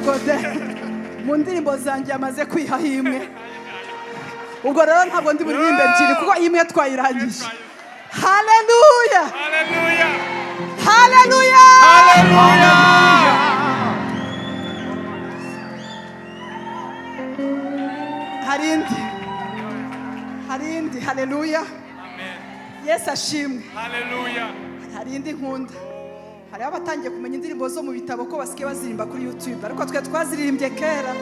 Gode mu ndirimbo zanjye yamaze kwihaha imwe, ubwo rero ntabwo ndi buririmbe ebyiri kuko imwe twayirangije. Haleluya, Haleluya, haleluya, haleluya. hari indi. Haleluya, Yesu ashimwe. Haleluya. Hari indi nkunda. Hari abatangiye kumenya indirimbo zo mu bitabo ko basigaye bazirimba kuri YouTube, ariko twe twaziririmbye kera.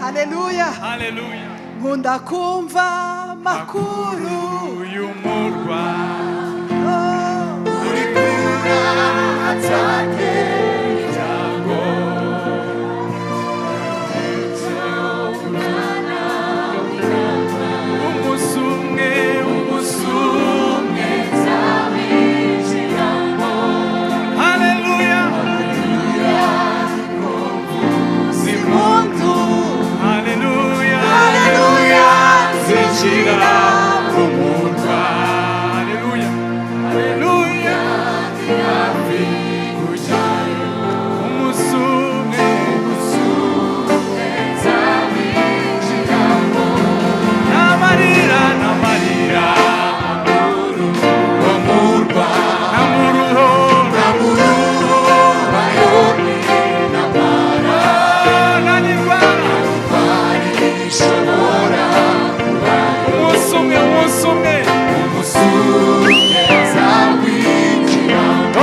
Haleluya, Haleluya. nkunda kumva Amakuru Yumurwa. uri kura atake ijambo. Umusumwe zawinjiramo. Haleluya. Simuntu. Haleluya. Haleluya, zinjira mu murwa. Haleluya. Haleluya. Hafi kujyayo. Umusumwe zawinjiramo. N'amarira Amakuru wo murwa. N'amuruho bayoni n'amara. N'indwara ishobora umusumwe zawinjiramo. Oh,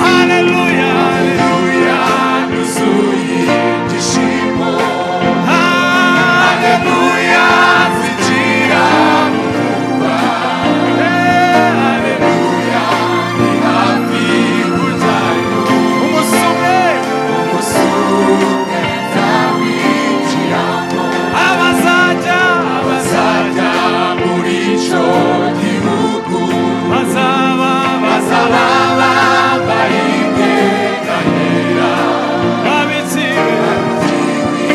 haleluya, haleluya, nuzuye igishimo. Haleluya, zinjira mu murwa. Haleluya, ni hafi kujyayo. Umusumwe zawinjiramo. Abazajya muri icyo gihugu bazaba bambaye imyenda yera, babiciwe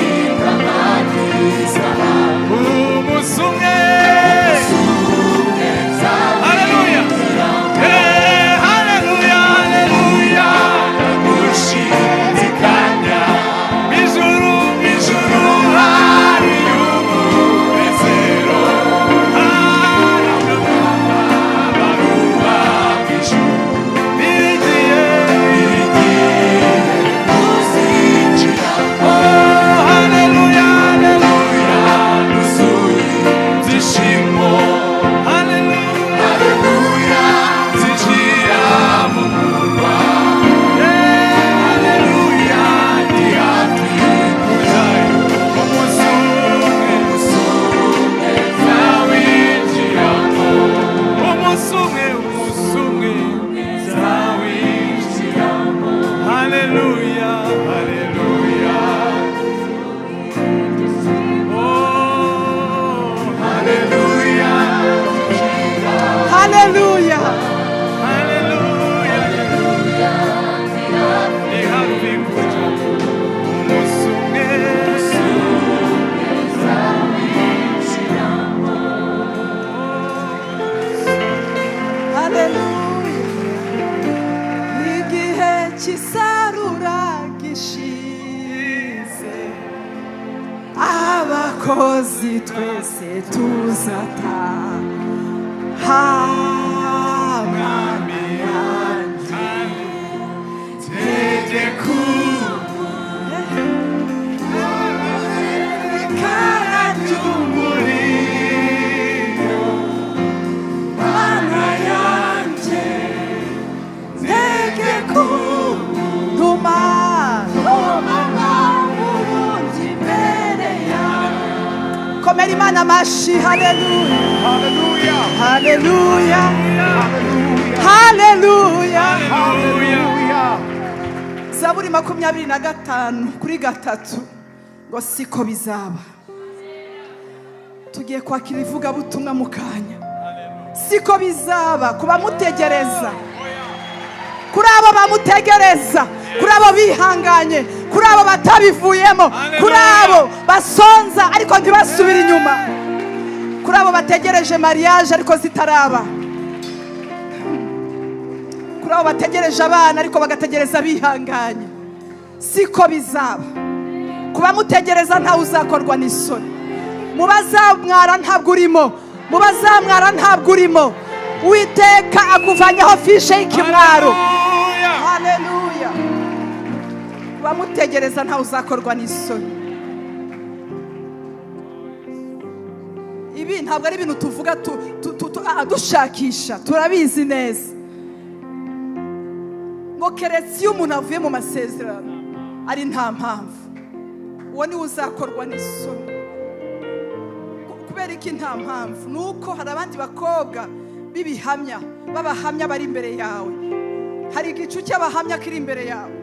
ingabani zahabu. Umusumwe haleluya, haleluya, haleluya, gushidikanya ijuru hari umunezero. Haleluya, haleluya. Igihe cy'isarura gishize, abakozi twese tuzataha. Mwami yanjye, tegeka ikara ry'umuriro, Mana yanjye, tegeka ntuma urundi imbere yawe. Komera Imana amashyi. Haleluya, haleluya, haleluya, haleluya, haleluya. Zaburi 25:3 ngo siko bizaba. Tugiye kwakira ivugabutumwa mu kanya. Siko bizaba kuba mutegereza, kuri abo bamutegereza, kuri abo bihanganye, kuri abo batabivuyemo, kuri abo basonza ariko ntibasubire inyuma, kuri abo bategereje mariage ariko zitaraba, kuri abo bategereje abana ariko bagategereza bihanganye. Siko bizaba. kuba mutegereza ntawe uzakorwa n'isoni. Mu bazamwara ntabwo urimo, mu bazamwara ntabwo urimo. Uwiteka akuvanyaho fishe y'ikimwaro. Haleluya. Kuba mutegereza ntawe uzakorwa n'isoni. Ibi ntabwo ari ibintu tuvuga dushakisha, turabizi neza ngo keretse iyo umuntu avuye mu masezerano ari nta mpamvu, uwo niwe uzakorwa n'isoni. Kubera iki nta mpamvu? Ni uko hari abandi bakobwa b'ibihamya b'abahamya bari imbere yawe. Hari igicu cy'abahamya kiri imbere yawe.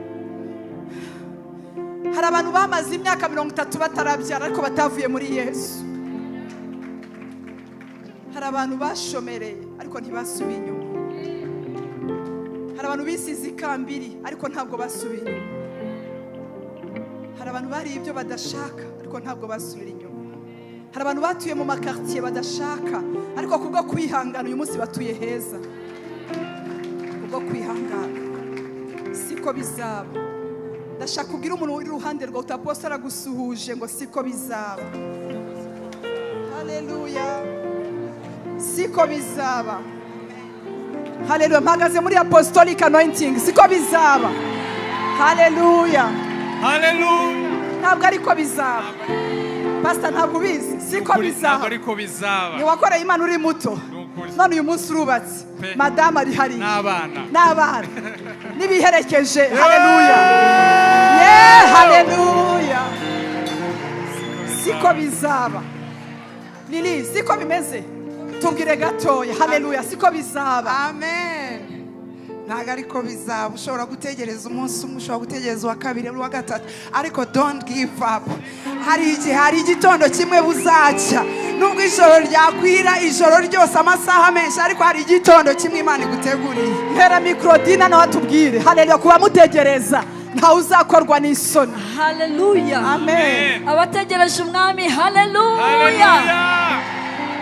Hari abantu bamaze imyaka 30 batarabyara ariko batavuye muri Yesu. Hari abantu bashomereye ariko ntibasubiye inyuma. Hari abantu bisize ikambiri ariko ntabwo basubiye inyuma. Hari abantu bari ibyo badashaka ariko ntabwo basubira inyuma. Hari abantu batuye mu makartier badashaka ariko kubwo kwihangana uyu munsi batuye heza. Kubwo kwihangana siko bizaba. Ndashaka kugira umuntu uri ruhande rwa utaposta aragusuhuje ngo siko bizaba. Haleluya. Siko bizaba. Haleluya. Mpagaze muri apostolic anointing. Siko bizaba. Haleluya. Haleluya. Ntabwo ariko bizaba. Pastor ntabwo bizi. Siko bizaba. Ntabwo ariko bizaba. Ni wakoreye Imana uri muto. None uyu munsi urubatse. Madame ari hari. N'abana. Nibiherekeje. Haleluya. Haleluya. Siko bizaba. Lili, siko bimeze. Tubwire gatoya. Haleluya. Siko bizaba. Amen. Ntago ariko bizaba. Ushobora gutegereza umunsi umwe, ushobora gutegereza wa kabiri wa gatatu, ariko don't give up. Hari igitondo kimwe buzacya. Nubwo ijoro ryakwira ijoro ryose amasaha menshi, ariko hari igitondo kimwe Imana iguteguriye. Hera Microdina nawe atubwire. Haleluya. Kuba mutegereza ntawe uzakorwa n'isoni. Haleluya. Amen. Abategereje umwami. Haleluya.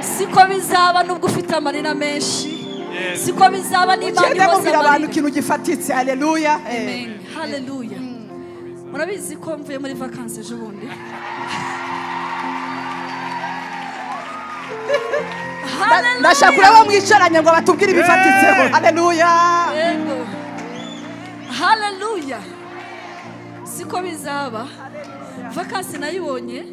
Siko bizaba nubwo ufite amarira menshi. Siko bizaba n'Imana ibose abantu kintu gifatitse. Haleluya. Amen. Haleluya. Murabizi ko mvuye muri vacances ejo bundi. Ndashaka kureba mwicaranye ngo batubwire ibifatitseho. Haleluya. Yego. Haleluya. Siko bizaba. Vacances nayibonye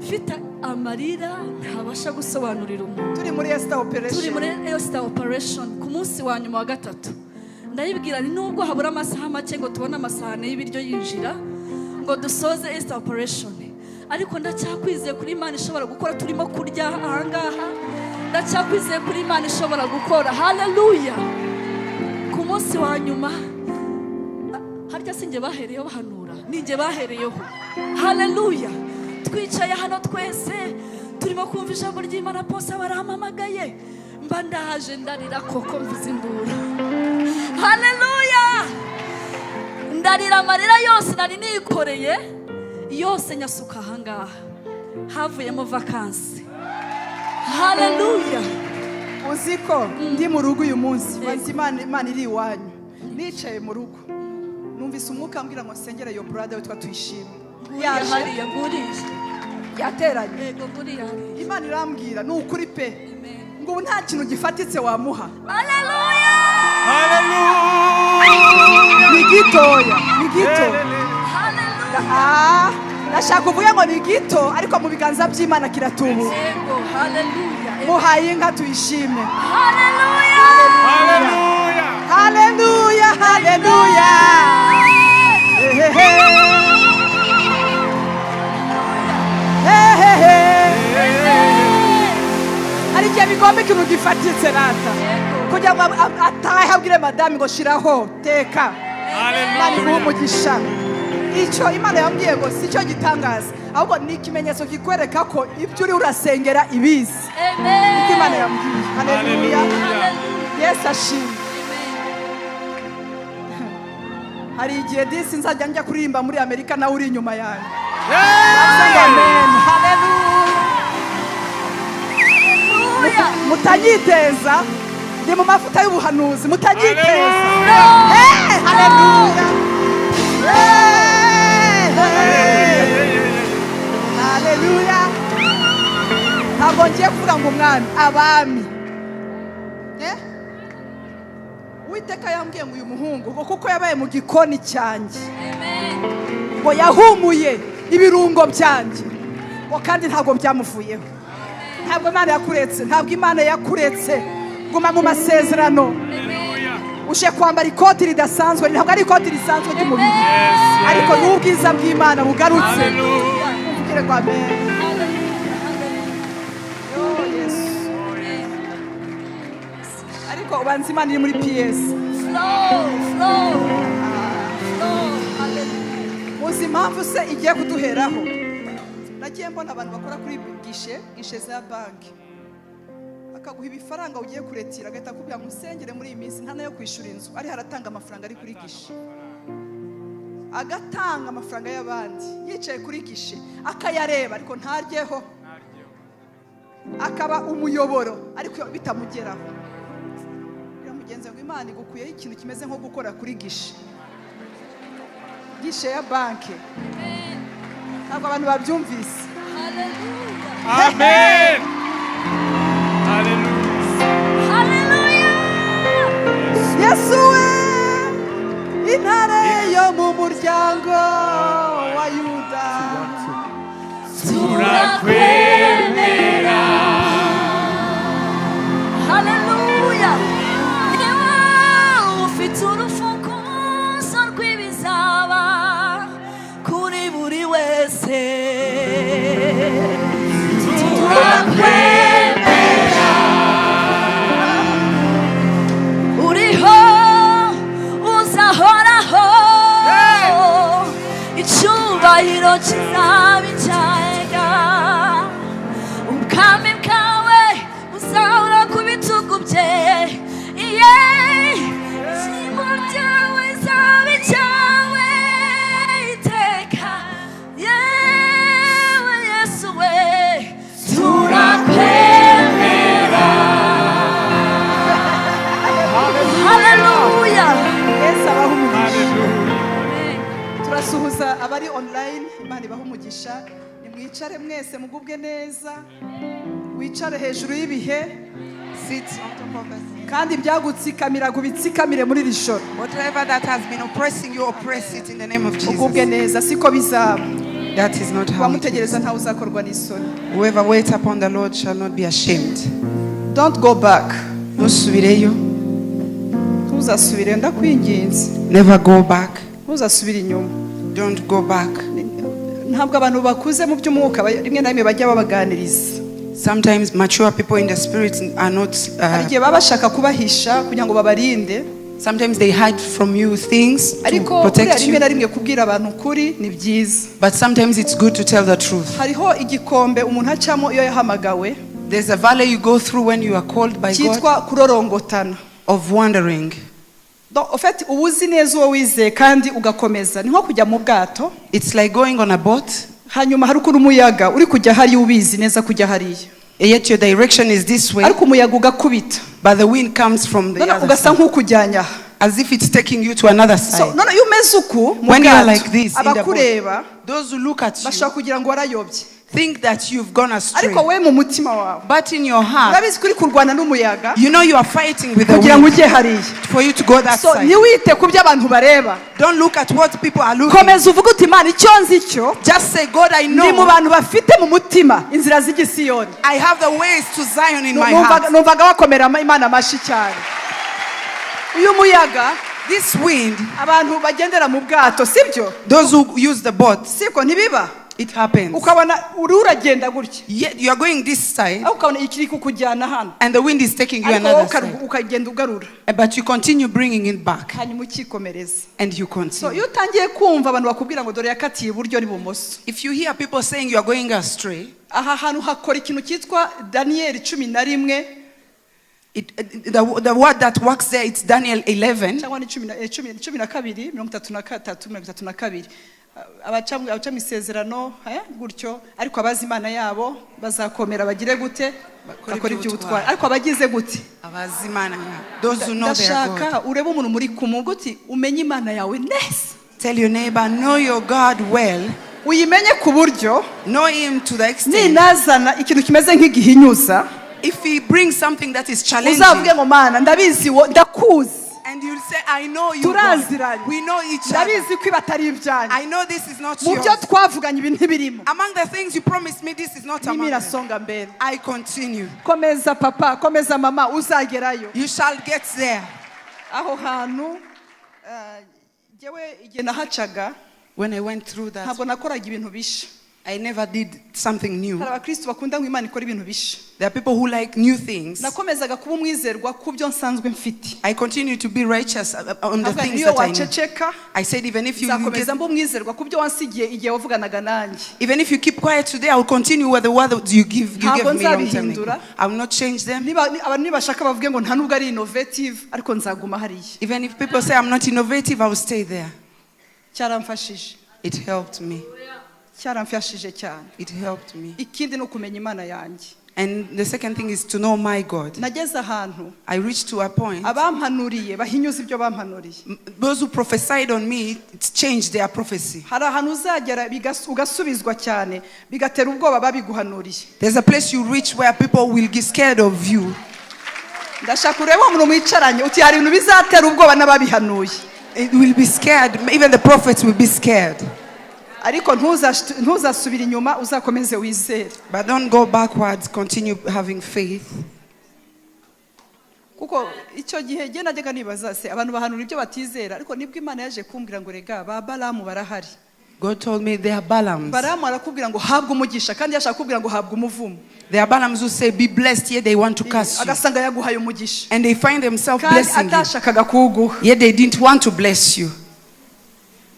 mfite amarira ntabasha gusobanurira umuntu. Turi muri Esther operation ku munsi wa nyuma wa gatatu. Ndayibwira ni nubwo habura amasaha make ngo tubone amasahane y'ibiryo yinjira ngo dusoze Esther operation, ariko ndacyakwizeye kuri Imana ishobora gukora. Turimo kurya ahangaha, ndacyakwizeye kuri Imana ishobora gukora. Haleluya. Ku munsi wa nyuma harya singe bahereyeho bahanura, ninge bahereyeho. Haleluya. Twicaye hano twese turimo kumva ijambo ry'Imana, posa barahamamagaye, mba ndaje ndarira koko mvuze induru. Haleluya. Ndarira amarira yose nari nikoreye yose nyasuka ahangaha, havuyemo vacances. Haleluya. Uziko ndi mu rugo uyu munsi, wanzi Imana iri iwanyu. Nicaye mu rugo numvise umwuka ambwira ngo sengera yo brother witwa Tuyishime. Hariya ngurije yateranye. Yego nguriya. Imana irambwira ni ukuri pe ngo ubu nta kintu gifatitse wamuha. Haleluya. Haleluya. Ni gitoya. Haleluya. Ndashaka kuvuga ngo ni gito ariko mu biganza by'Imana kiratubu. Yego. Haleluya. Muhaye inka Tuyishime. Haleluya. Haleluya. Haleluya. Haleluya. Hari igihe bigomba ikintu gifatitse rata kugira ngo atahe abwire madame ngo shiraho teka. Imana iguhe umugisha. Icyo Imana yambwiye ngo si cyo gitangaza, ahubwo ni ikimenyetso kikwereka ko ibyo uri urasengera ibizi. Niko Imana yambwiye. Haleluya. Yesu ashimwe. Hari igihe disi nzajya njya kuririmba muri Amerika nawe uri inyuma yanjye. Amen. Haleluya. Mutanyiteza, ndi mu mafuta y'ubuhanuzi. Mutanyiteza. Haleluya. ntabwo ngiye kuvuga ngo umwami abami Uwiteka yambwiye ngo uyu muhungu ngo kuko yabaye mu gikoni cyanjye ngo yahumuye ibirungo byanjye ngo kandi ntabwo byamuvuyeho. Ntabwo Imana yakuretse, ntabwo Imana yakuretse. Guma mu masezerano. Uje kwambara ikoti ridasanzwe, ntabwo ari ikoti risanzwe ry'umubiri, ariko n'ubwiza bw'Imana bugarutse. Uvugire kwa amen. Ariko ubanza Imana iri muri PS. Muzi impamvu se igiye kuduheraho. Nagiye mbona abantu bakora kuri gishe za banki, akaguha ibifaranga ugiye kuretira, agahita akubwira musengere muri iyi minsi nta nayo kwishura inzu, ari haratanga amafaranga ari kuri gishe, agatanga amafaranga y'abandi yicaye kuri gishe akayareba ariko ntaryeho, akaba umuyoboro ariko bitamugeraho. Biramugenza ngo Imana igukuyeho ikintu kimeze nko gukora kuri gishe ya banki. Ntabwo abantu babyumvise. Amen. Hallelujah. Yesu we intare yo mu muryango wa Yuda turakwemera. Hallelujah. Niba ufite urufunguzo rw'ibizaba kuri buri wese turakwemera. Uriho uzahoraho, icyubahiro kizaba icyaga, ubwami bwawe buzahora ku bitugu bye, ijambo ryawe rizaba icyawe iteka. Yewe Yesu we turakwemera. Hallelujah. Yesu abaha umugisha. Turasuhuza abari online, Imana ibaha umugisha. Nimwicare mwese mugubwe neza, wicare hejuru y'ibihe, Sit on top of us. kandi ibyagutsikamira gubitsikamire muri iri joro. Whatever that has been oppressing you, oppress it in the name of Ugubwe Jesus. neza, siko bizaba. That is not how it is. Wamutegereza ntawe uzakorwa n'isoni. Whoever waits upon the Lord shall not be ashamed. Don't go back. Ntusubireyo. Ntuzasubire, ndakwinginze. Never go back. Ntuzasubire inyuma. Don't go back. Ntabwo abantu bakuze mu by'umwuka rimwe na rimwe bajya babaganiriza. Sometimes mature people in the spirit are not. Hari igihe baba bashaka kubahisha kugira ngo babarinde. Sometimes they hide from you things to Ariko protect rimwe you. na rimwe kubwira abantu ukuri ni byiza. But sometimes it's good to tell the truth. Hariho igikombe umuntu acamo iyo yahamagawe There's a valley you go through when you are called by God cyitwa kurorongotana. of wandering. Donc en fait ubuzi neza uwo wizeye kandi ugakomeza, ni nko kujya mu bwato, It's like going on a boat, hanyuma hari ukuntu umuyaga uri kujya hariya ubizi neza kujya hariya, yet your direction is this way, ariko umuyaga ugakubita, but the wind comes from the other ugasa side, nk'ukujyanya aha. as if it's taking you to another So side. none iyo umeze uku mu When you are bwato, like this in the boat, abakureba those who look at bashaka you kugira ngo warayobye, think that you've gone astray. ariko we mu mutima wawe But in your heart, urabizi kuri kurwana n'umuyaga you know you are fighting with the kugira ngo wind ujye hariya. for you to go that So side. ntiwite ku byo abantu bareba, Don't look at what people are looking. komeza uvuge uti Imana icyo nzi cyo Just say, God, I ndi mu know bantu bafite mu mutima inzira z'igisiyoni. I have the ways to Zion in my heart. Numvaga bakomera Imana amashyi cyane. Uyu muyaga, This wind, abantu bagendera mu bwato sibyo, those who use the boat, siko ntibiba, it happens. ukabona uragenda gutya, Yet you are going this side aho ukabona ikiri kukujyana hano, and the wind is taking you ariko wowe another side. ukagenda ugarura, But you continue bringing it back hanyuma ukikomereza. and you So continue. iyo utangiye kumva abantu bakubwira ngo dore yakatiye iburyo n'ibumoso, If you hear people saying you are going astray, aha hantu hakora ikintu cyitwa Daniyeli 11 the word that works there, it's Daniel 11. cyangwa ni 12:33 abaca mu isezerano gutyo, ariko abazi Imana yabo bazakomera bagire gute, bakora iby'ubutwari, ariko abagize gute, Those who know their God. ndashaka urebe umuntu muri kumwe uti umenye Imana yawe neza, Tell your neighbor, know your God well, uyimenye ku buryo Know him to the extent. ninazana ikintu kimeze nk'igihinyuza If he brings something that is challenging, uzavuge ngo mana ndabizi ndakuzi and you'll say, I know you, God. We know each other. ndabizi ko ibatari ibyanyu I know this is not mu yours. byo twavuganye ibi ntibirimo Among the things you promised me, this is not among them. nimirasonga mbere I continue. komeza papa komeza mama uzagerayo You shall get there. aho hantu jyewe igihe nahacaga When I went through that, ntabwo nakoraga ibintu bisha I never did something new. hari abakristo bakunda ngo imana ikora ibintu bisha There are people who like new things. nakomezaga kuba umwizerwa ku byo nsanzwe mfite I continue to be righteous on the Ntabwo things niyo that I know. waceceka I said, even if you nzakomeza mba umwizerwa ku byo wansigiye igihe wavuganaga nanjye keep quiet today, I will continue with the word that you gave me Ntabwo long time ago. nzabihindura. I will not change them. abantu nibashaka bavuge ngo nta nubwo ari innovative ariko nzaguma hariya Even if people say I'm not innovative, I will stay there. cyaramfashije It helped me. cyaramfashije cyane It helped me. ikindi ni ukumenya imana yanjye And the second thing is to know my God. nageze ahantu I reached to a point. abampanuriye bahinyuza ibyo bampanuriye Those who prophesied on me, it changed their prophecy. hari ahantu uzagera ugasubizwa cyane bigatera ubwoba babiguhanuriye There's a place you reach where people will get scared of you. ndashaka ureba umuntu mwicaranye uti hari ibintu bizatera ubwoba n'ababihanuye It will be scared. Even the prophets will be scared. ariko ntuzasubire inyuma uzakomeze wizere But don't go backwards. Continue having faith. kuko icyo gihe njye najyaga nibaza se abantu bahanura ibyo batizera ariko nibwo imana yaje kumbwira ngo rega ba balamu barahari God told me they are Balaams. balamu arakubwira ngo habwa umugisha kandi yashaka kubwira ngo habwa umuvumo There are Balaams who say, be blessed, yet they want to curse you. agasanga yaguhaye umugisha And they find themselves kandi blessing you. atashakaga kuwuguha Yet they didn't want to bless you.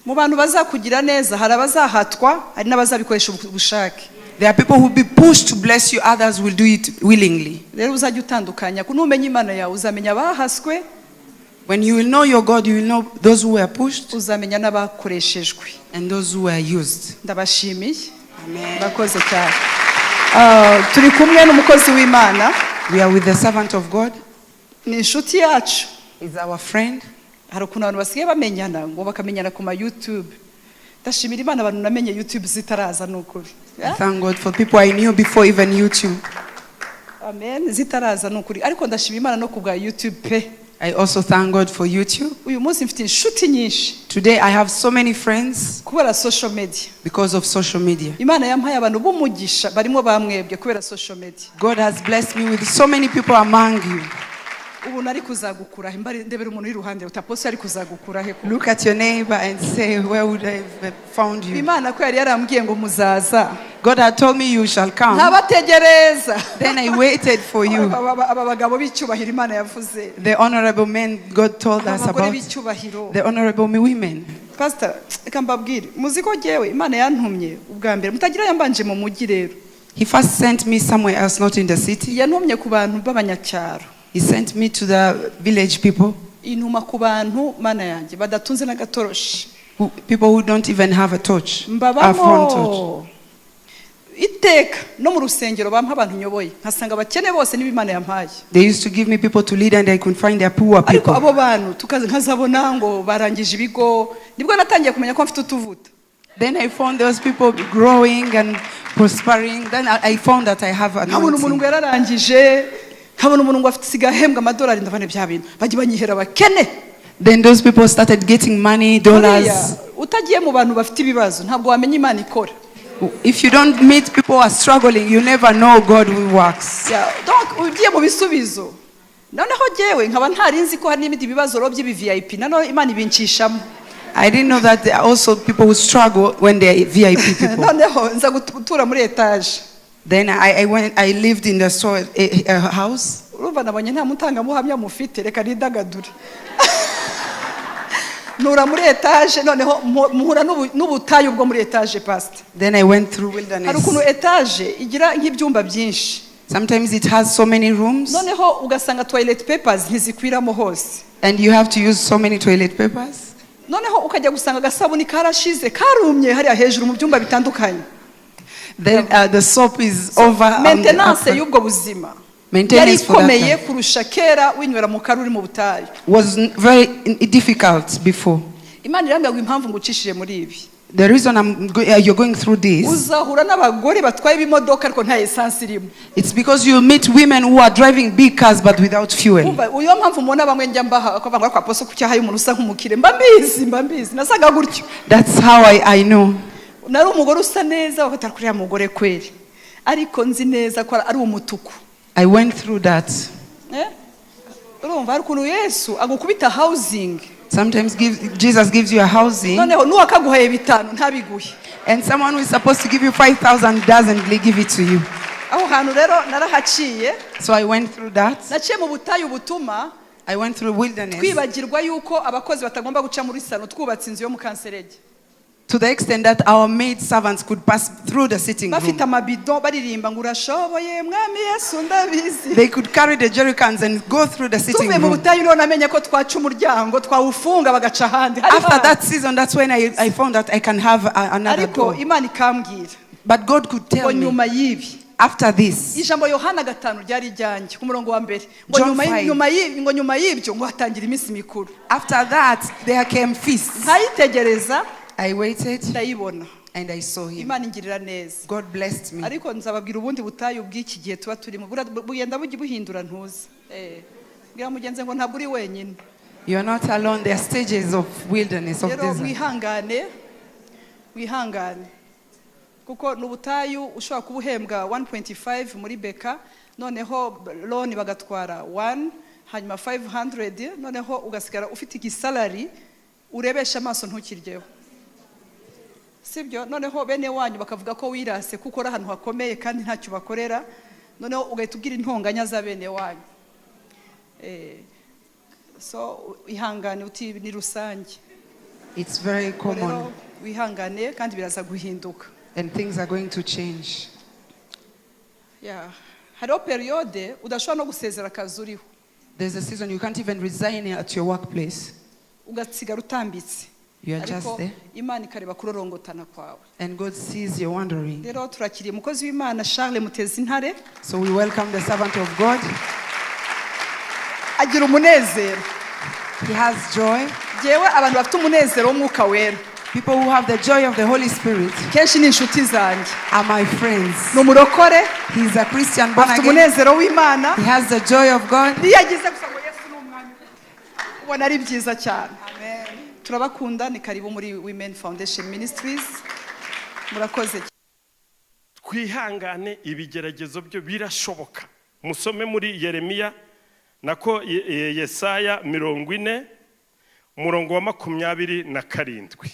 mu bantu bazakugira neza hari abazahatwa hari n'abazabikoresha ubushake There are people who will be pushed to bless you, others will do it willingly. rero uzajya utandukanya numenya imana yawe uzamenya abahaswe When you will know your God, you will know those who were pushed uzamenya n'abakoreshejwe and those who were used. ndabashimiye Amen. bakoze cyane turi kumwe n'umukozi w'imana We are with the servant of God. ni inshuti yacu He's our friend. hari ukuntu abantu basigaye bamenyana ngo bakamenyana ku ma YouTube ndashimira imana abantu namenye YouTube zitaraza n'ukuri I thank God for people I knew before even YouTube. amen zitaraza n'ukuri ariko ndashimira imana no ku bwa YouTube pe I also thank God for YouTube. uyu munsi mfite inshuti nyinshi Today I have so many friends kubera social media because of social media. imana yampaye abantu b'umugisha barimo bamwebwe kubera social media God has blessed me with so many people among you. ubu nari kuzagukura he ndebera umuntu uri iruhande utaposi ari kuzagukura he Look at your neighbor and say, where would I have found you? imana ko yari yarambwiye ngo muzaza God had told me you shall come. ntabategereza Then I waited for you. aba bagabo b'icyubahiro imana yavuze The honorable men God told us abagore about. b'icyubahiro The honorable women. pastor reka mbabwire muzi ko jyewe imana yantumye ubwa mbere mutagira yambanje mu mujyi rero He first sent me somewhere else, not in the city. yantumye ku bantu b'abanyacyaro He sent me to the village people, intuma ku bantu mana yanjye badatunze n'agatoroshi people who don't even have a torch, a front torch. mbabamo iteka no mu rusengero bampa abantu nyoboye nkasanga abakene bose niba imana yampaye They used to give me people to lead and I could find their poor ariko people. abo bantu nkazabona ngo barangije ibigo nibwo natangiye kumenya ko mfite utuvuta Then I found those people growing and prospering. Then I found that I have nkabona umuntu ngo anointing. yararangije nkabona umuntu ngo afite isigaye ahembwa amadolari ndabona bya bintu bajya banyihera abakene Then those people started getting money, buriya dollars. utagiye mu bantu bafite ibibazo ntabwo wamenya imana ikora If you don't meet people who are struggling, you never know God who works. donc ugiye mu bisubizo noneho jyewe nkaba ntarinzi ko hari n'ibindi bibazo ro by'ibi VIP nanone imana ibincishamo I didn't know that there are also people who struggle when they are VIP people. noneho nza gutura muri etaje Then I lived in the store, a house. urumva nabonye nta mutangamuhamya mufite reka nidagadure ntura muri etaje noneho muhura n'ubutayu bwo muri etaje pastor Then I went through hari wilderness. ukuntu etaje igira nk'ibyumba byinshi Sometimes it has so many rooms noneho ugasanga toilet papers ntizikwiramo hose and you have to use so many toilet papers. noneho ukajya gusanga agasabuni karashize karumye hariya hejuru mu byumba bitandukanye Then the soap is over. maintenance y'ubwo buzima yari Maintenance for that ikomeye time kurusha kera winywera mu karuri mu butayu was very difficult before. imana irambwira ngo impamvu ngucishije muri ibi The reason you're going through this, uzahura n'abagore batwaye ibimodoka ariko nta essence irimo. it's because you meet women who are driving big cars but without fuel. Uyo mpamvu mubona bamwe njya mbaha akavuga ko aposo kucyahaye umuntu usa nk'umukire mbabizi nasaga gutyo. That's how I know. Nari umugore usa neza bakatara kuri ya mugore kweri ariko nzi neza ko ari umutuku. I went through that. Urumva ari ukuntu Yesu agukubita housing. Sometimes Jesus gives you a housing. Noneho nuwakaguhaye bitanu ntabiguhe. And someone who is supposed to give you 5,000 doesn't give it to you. Aho hantu rero narahaciye. So I went through that. Naciye mu butayu butuma I went through wilderness. Twibagirwa yuko abakozi batagomba guca muri sano twubatse inzu yo mu kanserege. To the extent that our maid servants could pass through the sitting room. Bafite amabido baririmba ngo urashoboye mwami Yesu ndabizi. They could carry the jerrycans and go through the sitting room. Tuve mu butayu none amenye ko twaca umuryango twawufunga bagaca ahandi. After that season, that's when I found that I can have another door. Ariko Imana ikambwira. But God could tell me. Nyuma yibi. After this. Ijambo Yohana 5 ryari ryanjye ku murongo wa mbere. Ngo nyuma y'ibyo ngo hatangira iminsi mikuru. After that, there came feasts. Nkayitegereza. I waited and I saw him. God blessed me. Ariko nzababwira ubundi butayu bw'iki gihe tuba turimo bugenda buhindura ntuzi. Ngira mugenze ngo ntabwo uri wenyine. You are not alone. There are stages of wilderness of desert. Wihangane. Kuko n'ubutayu ushobora kubuhembwa 1.5 muri beka noneho loan bagatwara 1 hanyuma 500 noneho ugasigara ufite igisalary urebesha amaso ntukiryeho. Sibyo noneho bene wanyu bakavuga ko wirase kuko ari ahantu hakomeye kandi ntacyo bakorera noneho ugahita ubwira intonganya za bene wanyu. So ihangane uti ni rusange. It's very common. Wihangane kandi biraza guhinduka. And things are going to change. Yeah. Hariho periode udashobora no gusezera akazi uriho. There's a season you can't even resign at your workplace. Ugasigara utambitse. You are just there. Imana ikareba kurorongotana kwawe. And God sees your wandering. Rero turakiriye umukozi w'Imana Charles Mutezintare. So we welcome the servant of God. Agira umunezero. He has joy. Jewe abantu bafite umunezero w'Umwuka Wera. People who have the joy of the Holy Spirit kenshi ni inshuti zanjye are my friends. Numurokore. He is a Christian born again. Umunezero w'Imana. He has the joy of God. Niyagize gusa ngo Yesu n'umwami. Ubona ari byiza cyane. Amen. Turabakunda ni karibu muri Women Foundation Ministries. Murakoze. Twihangane ibigeragezo byo birashoboka. Musome muri Yeremiya nako Yesaya 40 umurongo wa 27.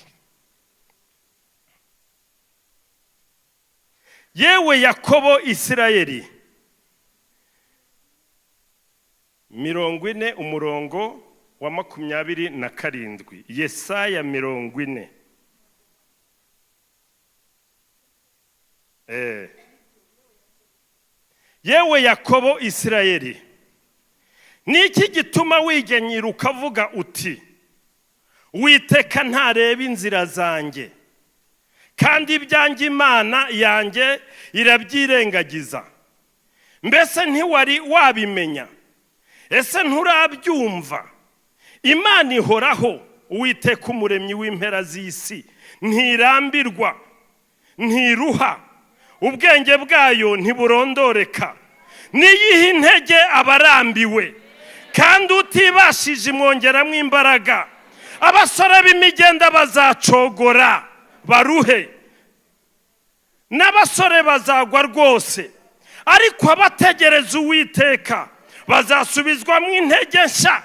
Yewe Yakobo Isirayeli 40 umurongo wa 27. Yesaya 40. Yewe Yakobo Isirayeli niki gituma wigenyira ukavuga uti Uwiteka ntareba inzira zanjye kandi ibyanjye Imana yanjye irabyirengagiza. Mbese ntiwari wabimenya? Ese nturabyumva? Imana ihoraho, Uwiteka umuremyi w'impera z'isi, ntirambirwa, ntiruha, ubwenge bwayo ntiburondoreka. Niyihe intege abarambiwe, kandi utibashije imwongeramo imbaraga. Abasore b'imigenda bazacogora baruhe, n'abasore bazagwa rwose, ariko abategereza Uwiteka bazasubizwamo intege nshya.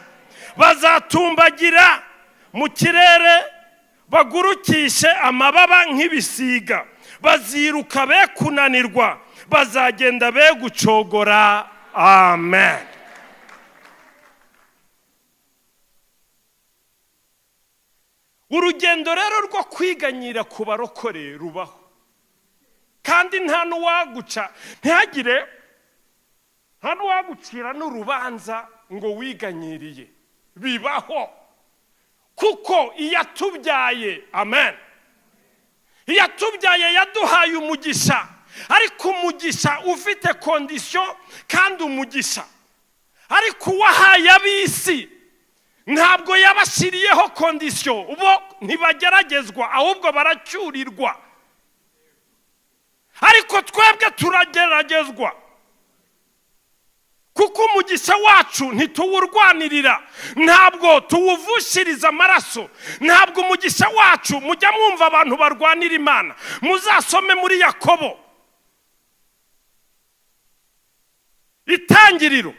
Bazatumbagira mu kirere bagurukishe amababa nk'ibisiga, baziruka be kunanirwa, bazagenda be gucogora. Amen. Urugendo rero rwo kwiganyira ku barokore rubaho, kandi nta n'uwaguca ntihagire nta n'uwagucira n'urubanza ngo wiganyiriye. Bibaho kuko iyatubyaye, amen, iyatubyaye yaduhaye umugisha, ariko umugisha ufite kondisiyo, kandi umugisha ariko wahaye ab'isi ntabwo yabashyiriyeho kondisiyo, ubo ntibageragezwa ahubwo baracyurirwa, ariko twebwe turageragezwa kuko umugisha wacu ntituwurwanirira, ntabwo tuwuvushiriza amaraso, ntabwo umugisha wacu mujya mwumva abantu barwanira Imana, muzasome muri Yakobo Itangiriro,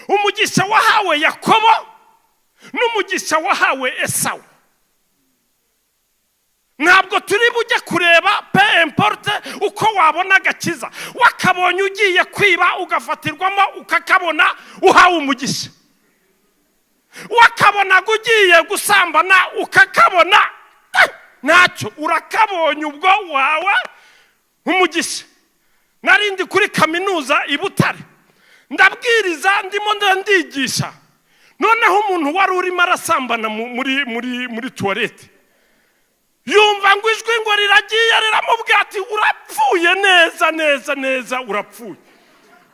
umugisha wahawe Yakobo n'umugisha wahawe Esawu. Ntabwo turi bujye kureba pe importe uko wabona agakiza, wakabonye ugiye kwiba ugafatirwamo ukakabona uhawe umugisha, wakabona ugiye gusambana ukakabona ntacyo urakabonye ubwo wawe umugisha. Narindi kuri kaminuza i Butare ndabwiriza ndimo ndigisha, noneho umuntu wari urimo arasambana muri toilette yumva ngo ijwi ngo riragiye riramubwira ati urapfuye neza urapfuye,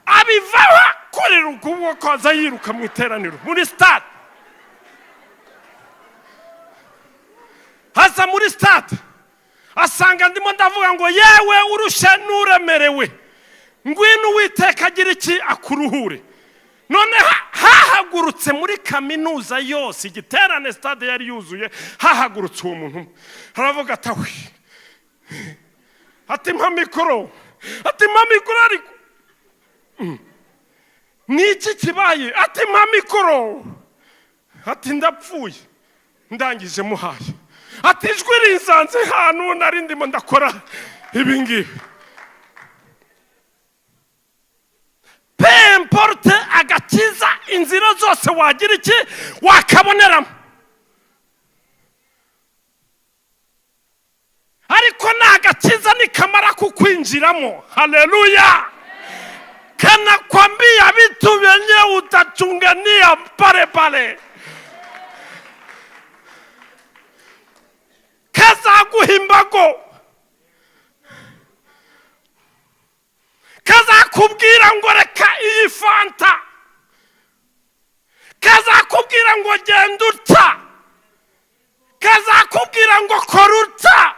abivaho korera ukuboko aza yiruka mu iteraniro muri stade. Hasa muri stade asanga ndimo ndavuga ngo yewe urushe nuremerewe, ngwino Uwiteka agira iki akuruhure. None hahagurutse muri kaminuza yose, igiterane stade yari yuzuye, hahagurutse uwo muntu haravuga atawe ati mpa mikoro ariko niki kibaye, ati mpa mikoro, ati ndapfuye ndangije muhaye, ati ijwi rinsanze hano nari ndimo ndakora ibi ngibi. Pe importe agakiza inzira zose wagira iki wakaboneramo, ariko nagakiza nikamara kukwinjiramo, haleluya, kana kwambia vitu vyenye utachungania pale kaza guhimbago, kaza kubwira ngo reka iyi fanta, kaza kubwira ngo genda utya, kaza kubwira ngo kora utya.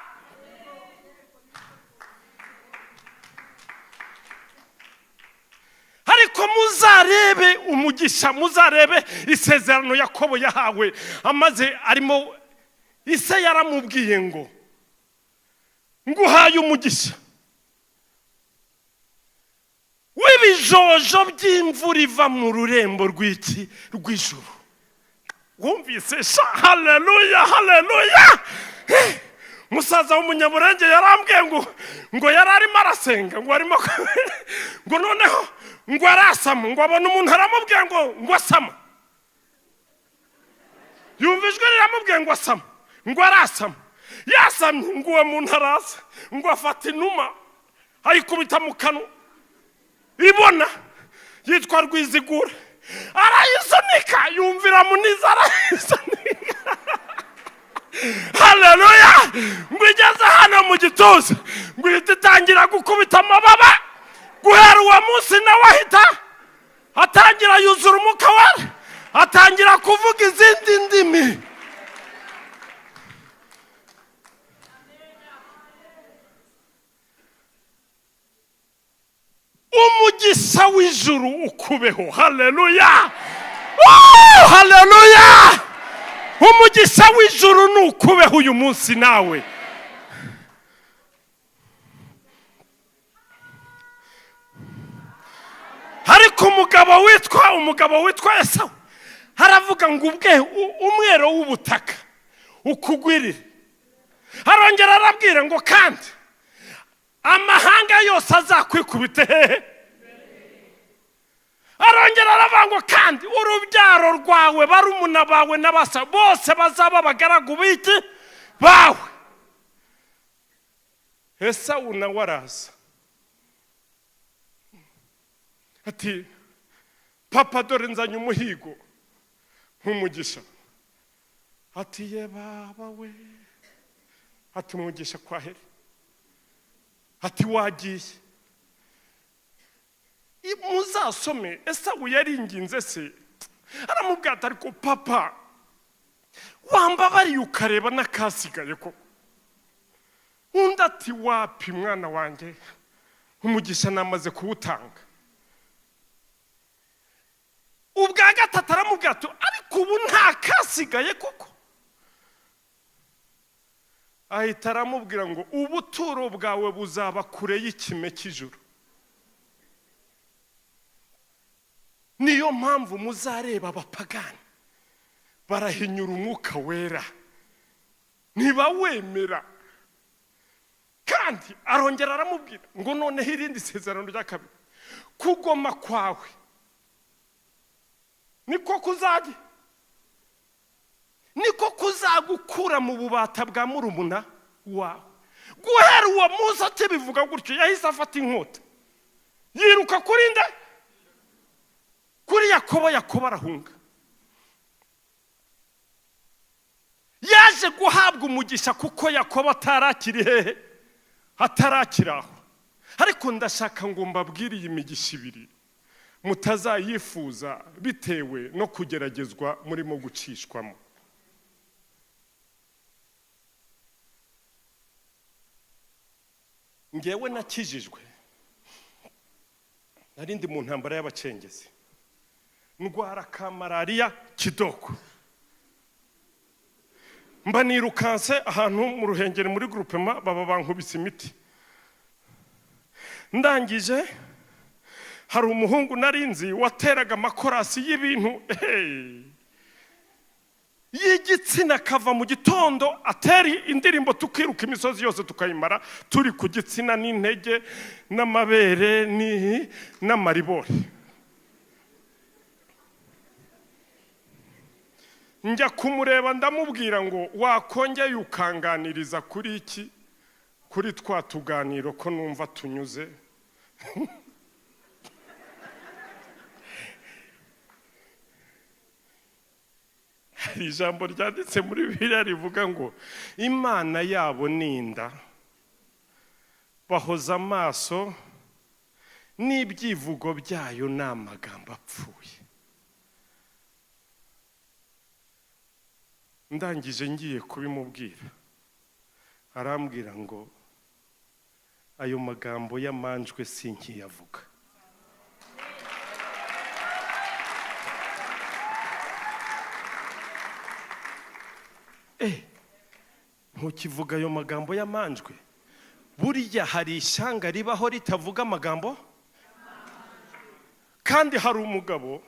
Ariko muzarebe umugisha, muzarebe isezerano Yakobo yahawe, amaze arimo ise yaramubwiye ngo nguhaye umugisha w'ibijojo by'imvura iva mu rurembo rw'ijuru. Wumvise sha? Haleluya. Musaza w'umunyamurenge yarambwiye ngo yararimo arasenga, ngo arimo ngo noneho ngo arasama, ngo abona umuntu aramubwiye ngo asama, yumvijwe riramubwiye ngo asama, ngo arasama, yasamye ngo uwo muntu araza, ngo afata inuma ayikubita mu kanwa, ibona yitwa Rwizigura, arayisunika, yumvira muniza arayisunika. Haleluya. Ngo igeze hano mu gituza, ngo itangira gukubita amababa, guhera uwo munsi nawe ahita atangira yuzura umwuka we, atangira kuvuga izindi ndimi. Umugisha w'ijuru ukubeho. Haleluya. Haleluya. Umugisha w'ijuru nukubeho uyu munsi nawe. Ariko umugabo witwa Esawu haravuga ngo ubwe umwero w'ubutaka ukugwirire, arongera arabwira ngo kandi amahanga yose azakwikubite hehe, arongera aravuga ngo kandi urubyaro rwawe barumuna bawe n'abasa bose bazaba abagaragu b'iki bawe. Esawu nawe araza ati papa dore nzanye umuhigo nk'umugisha. Ati ye baba we, ati umugisha kwa heri, ati wagiye. Muzasome Esawu yaringinze se, aramubwira ati ariko papa wambabariye ukareba n'akasigaye koko. Undi ati wapi mwana wanjye, umugisha namaze kuwutanga. Ubwa gatatu aramubwira ati ariko ubu nta kasigaye koko. Ahita aramubwira ngo ubuturo bwawe buzaba kure y'ikime cy'ijuru. Niyo mpamvu muzareba abapagani barahinyura umwuka wera niba wemera. Kandi arongera aramubwira ngo noneho irindi sezerano rya kabiri, kugoma kwawe niko kuzagukura mu bubata bwa murumuna wawe. Guhera uwo munsi akibivuga gutyo yahise afata inkota yiruka kuri nde, kuri Yakobo arahunga. Yaje guhabwa umugisha kuko Yakobo atarakiri hehe, atarakiraho. Ariko ndashaka ngo mbabwire iyi migisha ibiri mutazayifuza bitewe no kugeragezwa murimo gucishwamo. Ngewe nakijijwe narindi mu ntambara y'abacengezi, ndwara ka malariya kidoko, mba nirukanse ahantu mu Ruhengeri muri groupement baba bankubise imiti. Ndangije hari umuhungu narinzi wateraga amakorasi y'ibintu y'igitsina, kava mu gitondo ateri indirimbo tukiruka imisozi yose tukayimara turi ku gitsina n'intege n'amabere n'amaribori. Njya kumureba ndamubwira ngo wakongeye ukanganiriza kuri iki, kuri twa tuganiro ko numva tunyuze. Hari ijambo ryanditse muri Bibiliya rivuga ngo Imana yabo ninda, bahoza amaso n'ibyivugo byayo n'amagambo apfuye. Ndangije ngiye kubimubwira arambwira ngo ayo magambo yamanjwe sinkiyavuga. Ntukivuga ayo magambo yamanjwe? Buriya hari ishyanga ribaho ritavuga amagambo? Kandi hari umugabo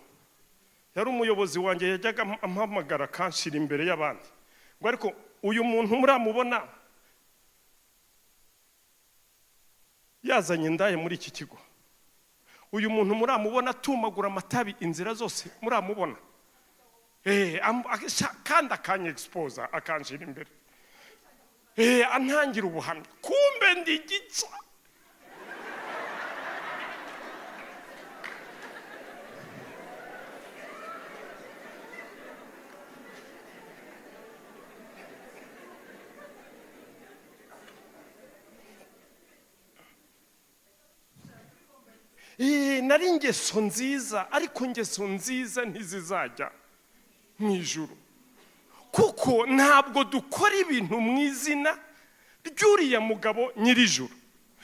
yari umuyobozi wanjye yajyaga ampamagara kanshira imbere y'abandi ngo ariko uyu muntu muramubona yazanye indaye muri iki kigo, uyu muntu muramubona tumagura amatabi inzira zose muramubona? Kandi akanya expose akanshira imbere antangira ubuhamya, kumbe ndi gica. Nari ingeso nziza, ariko ingeso nziza ntizizajya mu ijuru, kuko ntabwo dukora ibintu mu izina ry'uriya mugabo nyirijuru,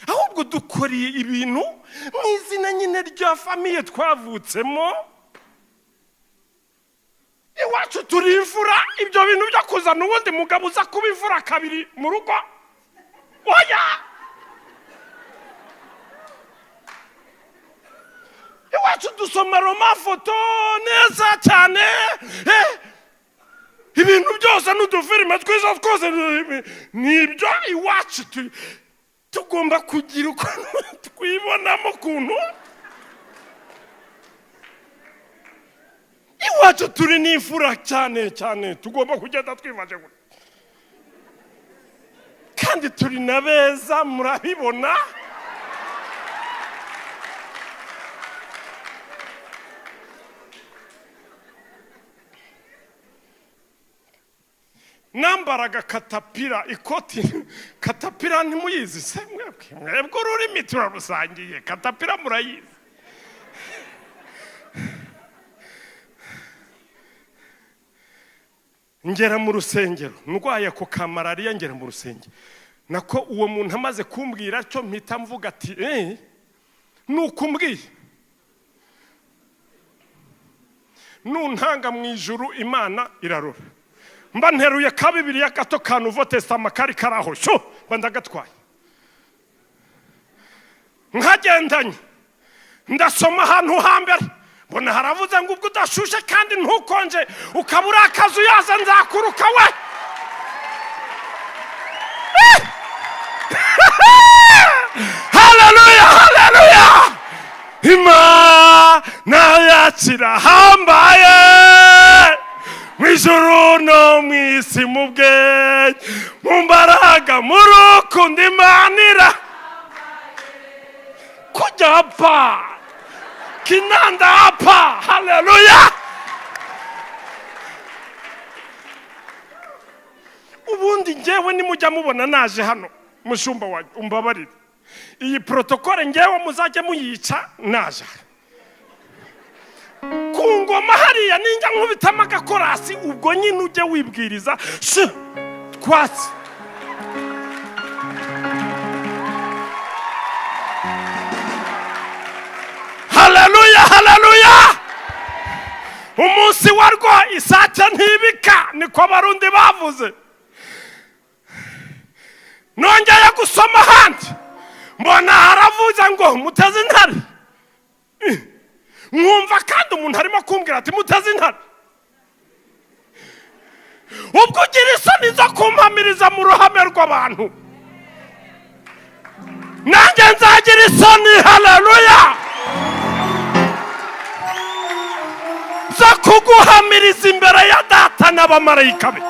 ahubwo dukora ibintu mu izina nyine rya famiye twavutsemo. Iwacu turi imfura, ibyo bintu byo kuzana ubundi mugabo uza kuba imfura kabiri mu rugo, oya. Iwacu dusoma Roma foto neza cyane, ibintu byose n'udufilime twiza twose nibyo. Iwacu tugomba kugira uko twibonamo kuntu. Iwacu turi n'imfura cyane cyane, tugomba kugenda twivaje kandi turi na beza, murabibona. Nambaraga katapira ikoti. Katapira ntimuyizi se mwebwe ururimi turarusangiye, katapira murayizi. ngera mu rusengero ndwaye ako ka malariya, ngera mu rusengero nako uwo muntu amaze kumbwira cyo mpita mvuga ati nukumbwiye nuntanga mu ijuru Imana irarora. Mba nteruye ka Bibiliya gato ka Nouveau Testament kari karaho sho mba ndagatwaye nkagendanye ndasoma ahantu hambere mbona haravuze ngo ubwo udashushe kandi ntukonje ukabura akazu yaza nzakuruka we. Haleluya, haleluya. Imana yakira hambaye mwijuru no mwisi mu bwenge mu mbaraga mu rukundo Imanira kujya hapa kinanda hapa. Haleluya. Ubundi ngewe nimujya mubona naje hano mushumba wanjye umbabarire, iyi protokole ngewe muzajye muyica naje ku ngoma hariya ninjya nkubitamo agakorasi ubwo nyine ujye wibwiriza twatsi. Haleluya, haleluya. Umunsi warwo isake ntibika niko Abarundi bavuze. Nongeye gusoma handi mbona haravuze ngo muteze intare, mwumva kandi umuntu arimo kumbwira ati muteze intare. Ubwo ugira isoni zo kumpamiriza mu ruhame rw'abantu, nanjye nzagira isoni. Haleluya. Zo kuguhamiriza imbere ya Data n'abamarayika be.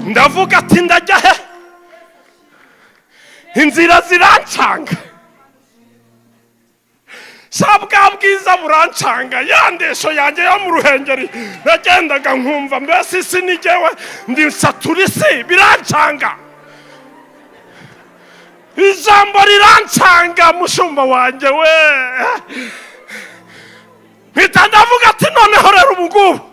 Ndavuga ati ndajya he, inzira zirancanga, sabwa bwiza burancanga, yandesho yanjye yo mu ruhengeri nagendaga nkumva mbese isi nigewe ndi saturisi birancanga, ijambo rirancanga mushumba wanjye we. Mpita ndavuga ati noneho rero ubungubu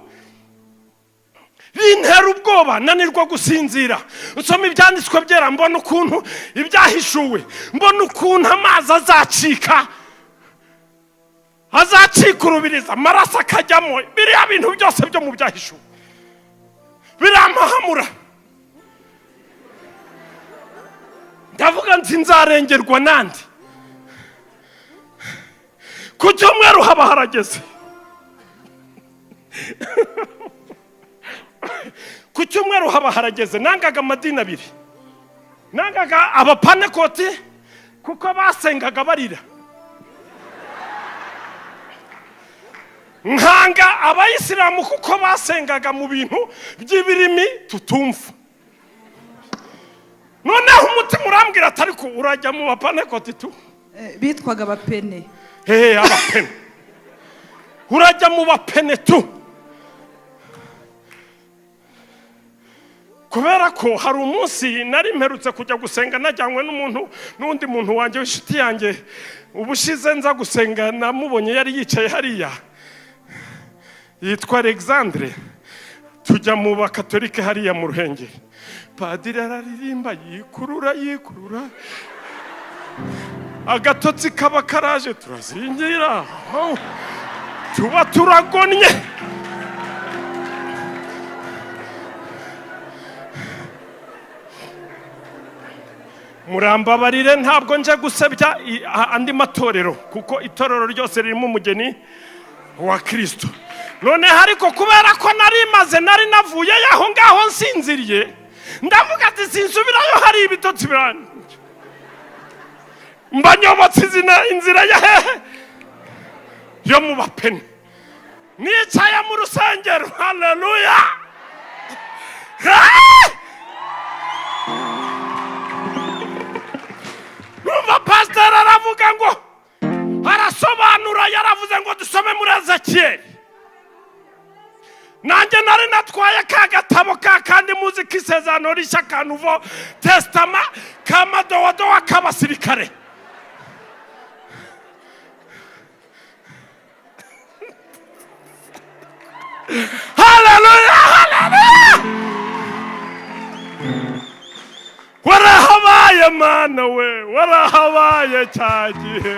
bintera ubwoba nanirwa gusinzira, nsoma ibyanditswe byera mbona ukuntu ibyahishuwe, mbona ukuntu amazi azacika urubiriza amaraso akajyamo, biriya bintu byose byo mu byahishuwe birampahamura. Ndavuga nti nzarengerwa nandi. Ku cyumweru haba harageze, ku cyumweru haba harageze nangaga amadini abiri, nangaga abapanekoti kuko basengaga barira, nkanga abayisilamu kuko basengaga mu bintu by'ibirimi tutumva. Noneho umutima urambwira ati ariko urajya mu bapanekoti tu bitwaga abapene. Abapene urajya mu bapene tu, kubera ko hari umunsi nari mperutse kujya gusenga najyanywe n'undi muntu wanjye w'inshuti yanjye. Ubushize nza gusenga namubonye yari yicaye hariya, yitwa Alexandre. Tujya mu bakatolike hariya mu Ruhengeri, padiri araririmba yikurura agatotsi kaba karaje, turazingira tuba turagonnye. Murambabarire ntabwo nje gusebya andi matorero kuko itorero ryose ririmo umugeni wa Kristo. None hariko kubera ko nari navuye yaho ngaho nsinziriye, ndavuga ati sinsubirayo hari ibitotsi biranje, mbanyobotse inzira ya hehe yo mu bapene, nicaye mu rusengero. Haleluya. Numva pastor aravuga ngo arasobanura, yaravuze ngo dusome muri Ezekiyeli. Nanjye nari natwaye ka gatabo ka kandi muzi k'isezerano rishya ka Nouveau Testament k'amadowadowa k'abasirikare. haleluya haleluya warahabaye mana we warahabaye cyagihe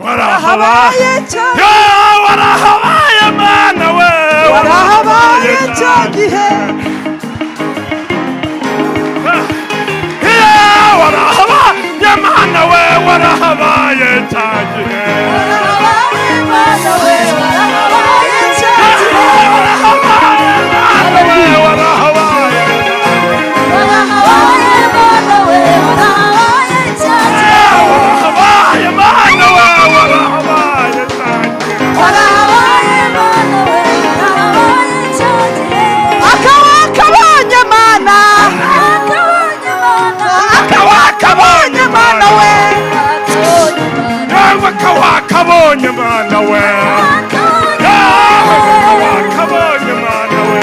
warahabaye warahabaye mana we warahabaye cyagihe warahabaye mana we warahabaye cyagihe warahabaye mana we warahabaye cyagihe warahabaye mana we warahabaye warahabaye mana we warahabaye cyagihe warahabaye mana we warahabaye cyagihe warahabaye mana we warahabaye cyagihe akabonye mana akabonye mana we yewe akabonye mana we akabonye mana we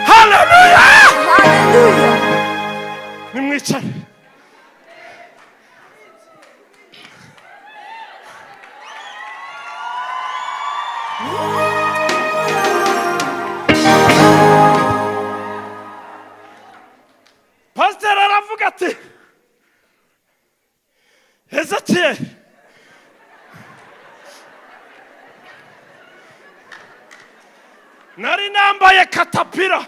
haleluya nimwicare pasiteri aravuga ati Ezekiyeli nari nambaye katapira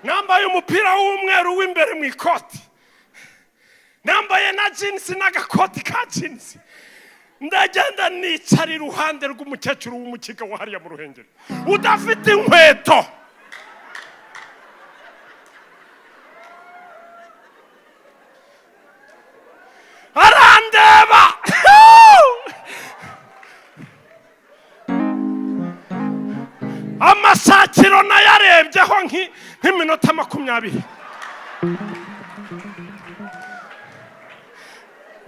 nambaye umupira w'umweru w'imbere mu ikoti nambaye na jinsi n'agakoti ka jinsi ndagenda nicara iruhande rw'umukecuru w'umukiga wahariya mu ruhengeri udafite inkweto arandeba amasakiro nayarebyeho nk'iminota 20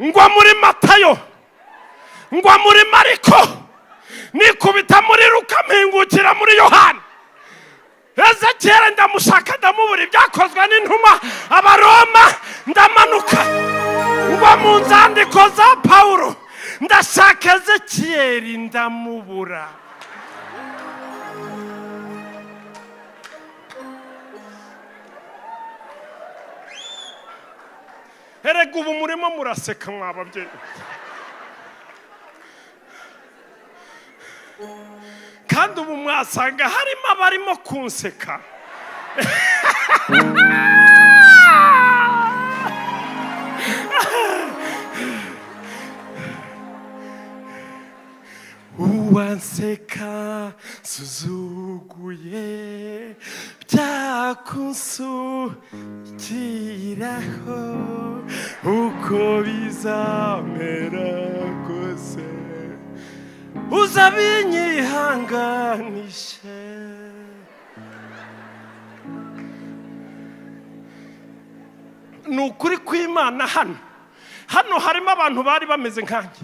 ngwa muri Matayo ngwa muri Mariko nikubita muri Luka mpingukira muri Yohana Ezekiyeli ndamushaka ndamubura ibyakozwe n'intumwa abaroma ndamanuka ngwa mu nzandiko za Pawulo ndashaka Ezekiyeli ndamubura erega ubu murimo muraseka mwababyeyi kandi ubu mwasanga harimo abarimo kunseka uwanseka suzuguye byakunsukiraho uko bizamera kose uzabinyihanganishe ni ukuri kw'Imana hano harimo abantu bari bameze nkanjye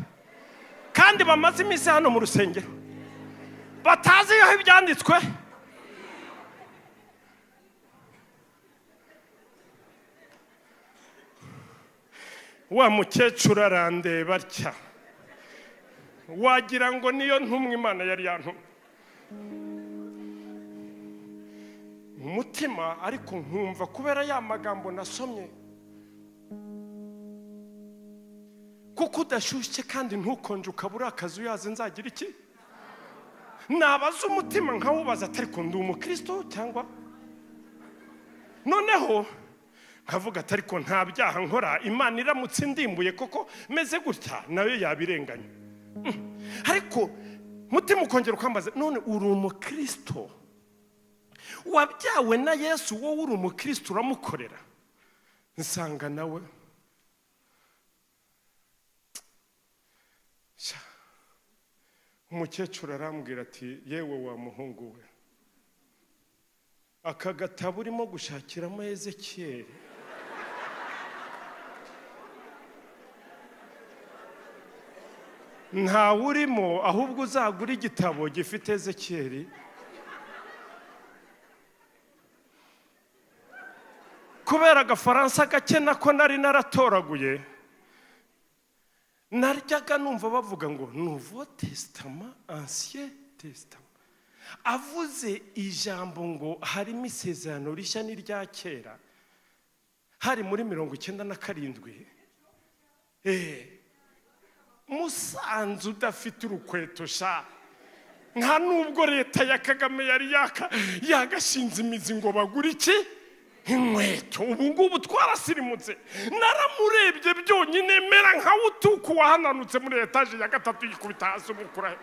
kandi bamaze iminsi hano mu rusengero batazi aho ibyanditswe wa mukecuru arandeba atya wagira ngo niyo ntumwa Imana yari yantumye umutima ariko nkumva kubera ya magambo nasomye kuko udashyushye kandi ntukonje ukabura akazi uyaze nzagira iki nabaza umutima nkawubaza atari ko ndi umukristo cyangwa noneho nkavuga atari ko nta byaha nkora Imana iramutse ndimbuye koko meze gutya nayo yabirenganya ariko mutima ukongera ukambaza none uri umukristo wabyawe na Yesu wowe uri umukristo uramukorera nsanga nawe umukecuru arambwira ati yewe wa muhungu we aka gatabo urimo gushakiramo Ezekiyeli ntawe urimo ahubwo uzagura igitabo gifite Ezekiyeli kubera agafaransa gake nako nari naratoraguye naryaga numva bavuga ngo Nouveau Testament, Ancien Testament. Avuze ijambo ngo harimo isezerano rishya n'irya kera hari muri 97. Musanze udafite urukweto sha nta nubwo leta ya Kagame yari yagashinze imizi ngo bagura iki inkweto. Ubu ngubu twarasirimutse, naramurebye byonyine mera nka utuku wahananutse muri etaje ya 3 yikubita hasi umukura.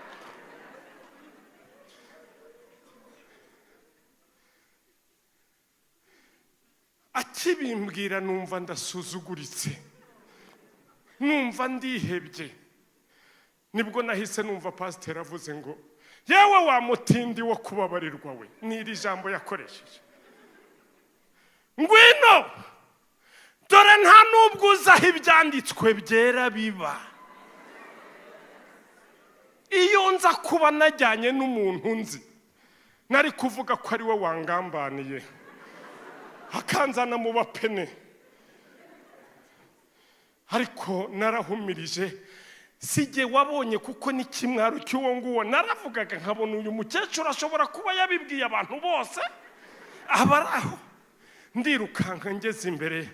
Akibimbwira numva ndasuzuguritse, numva ndihebye. Nibwo nahise numva pasiteri avuze ngo yewe wa mutindi wo kubabarirwa we, n'iri jambo yakoresheje, ngwino dore nta nubwo uzaho ibyanditswe byera biba. Iyo nza kuba najyanye n'umuntu nzi nari kuvuga ko ari we wangambaniye akanzana mu bapene, ariko narahumirije. Sijye wabonye kuko ni kimwaro cy'uwo nguwo naravugaga nkabona uyu mukecuru ashobora kuba yabibwiye abantu bose abaraho. Ndirukanka ngeze imbere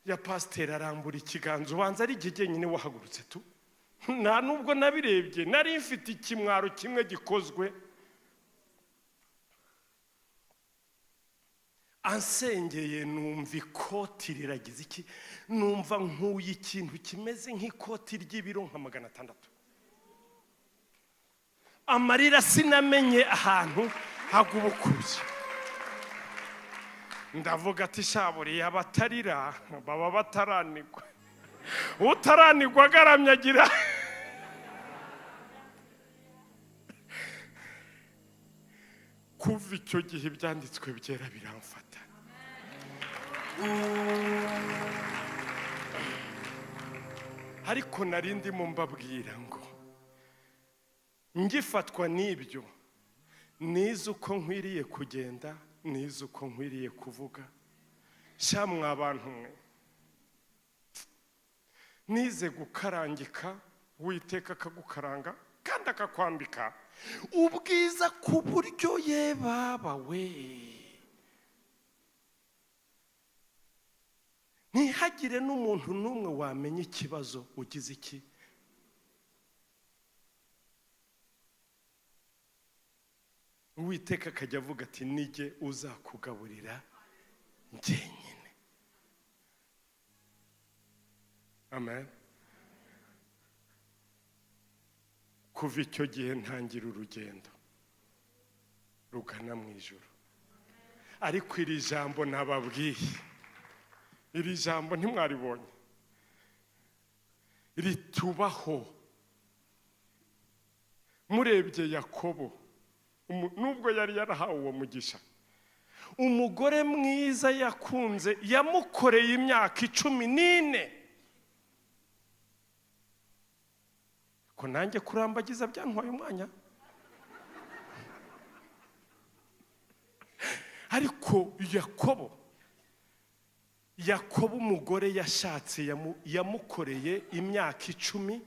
ya pasiteri arambura ikiganza, ubanza ari igihe nyine wahagurutse tu. Nta nubwo nabirebye, nari mfite ikimwaro kimwe gikozwe. Ansengeye numva ikoti riragize iki, numva nkuye ikintu kimeze nk'ikoti ry'ibiro nka 600. Amarira sinamenye ahantu hagubukuye. Ndavuga ati shaburiye abatarira baba bataranigwa, utaranigwa agaramye agira. Kuva icyo gihe ibyanditswe byera biramfata. Ariko narindi mu mbabwira ngo ngifatwa n'ibyo nize uko nkwiriye kugenda, nize uko nkwiriye kuvuga. Shamwe abantu mwe, nize gukarangika, Uwiteka akagukaranga kandi akakwambika ubwiza ku buryo ye baba we. Ntihagire n'umuntu n'umwe wamenya ikibazo ugize iki. Uwiteka akajya avuga ati nige uzakugaburira njyenyine. Amen. Kuva icyo gihe ntangira urugendo rugana mu ijuru. Ariko iri jambo nababwiye, iri jambo ntimwaribonye, ritubaho. Murebye Yakobo, nubwo yari yarahawe uwo mugisha, umugore mwiza yakunze yamukoreye imyaka 14. Ko nanjye kurambagiza byantwaye umwanya. Ariko Yakobo umugore yashatse yamukoreye imyaka 10,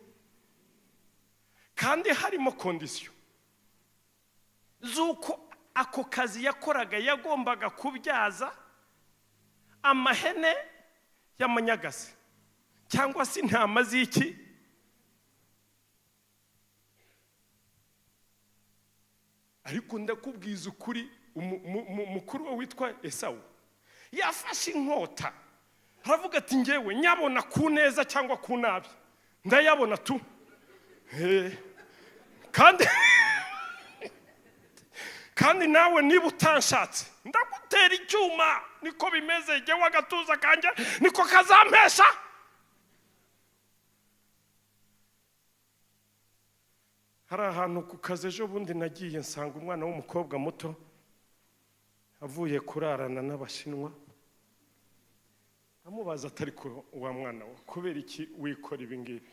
kandi harimo kondisiyo z'uko ako kazi yakoraga yagombaga kubyaza amahene y'amanyagasi cyangwa se intama z'iki. Ariko ndakubwiza ukuri, mukuru we witwa Esawu yafashe inkota aravuga ati ngewe nyabona ku neza cyangwa ku nabi ndayabona tu. kandi nawe niba utanshatse ndagutera icyuma. Niko bimeze, jye wagatuza kanje niko kazampesha. Hari ahantu ku kazi ejo bundi nagiye nsanga umwana w'umukobwa muto avuye kurarana n'Abashinwa. Amubaza atari ko wa mwana we kubera iki wikora ibi ngibi?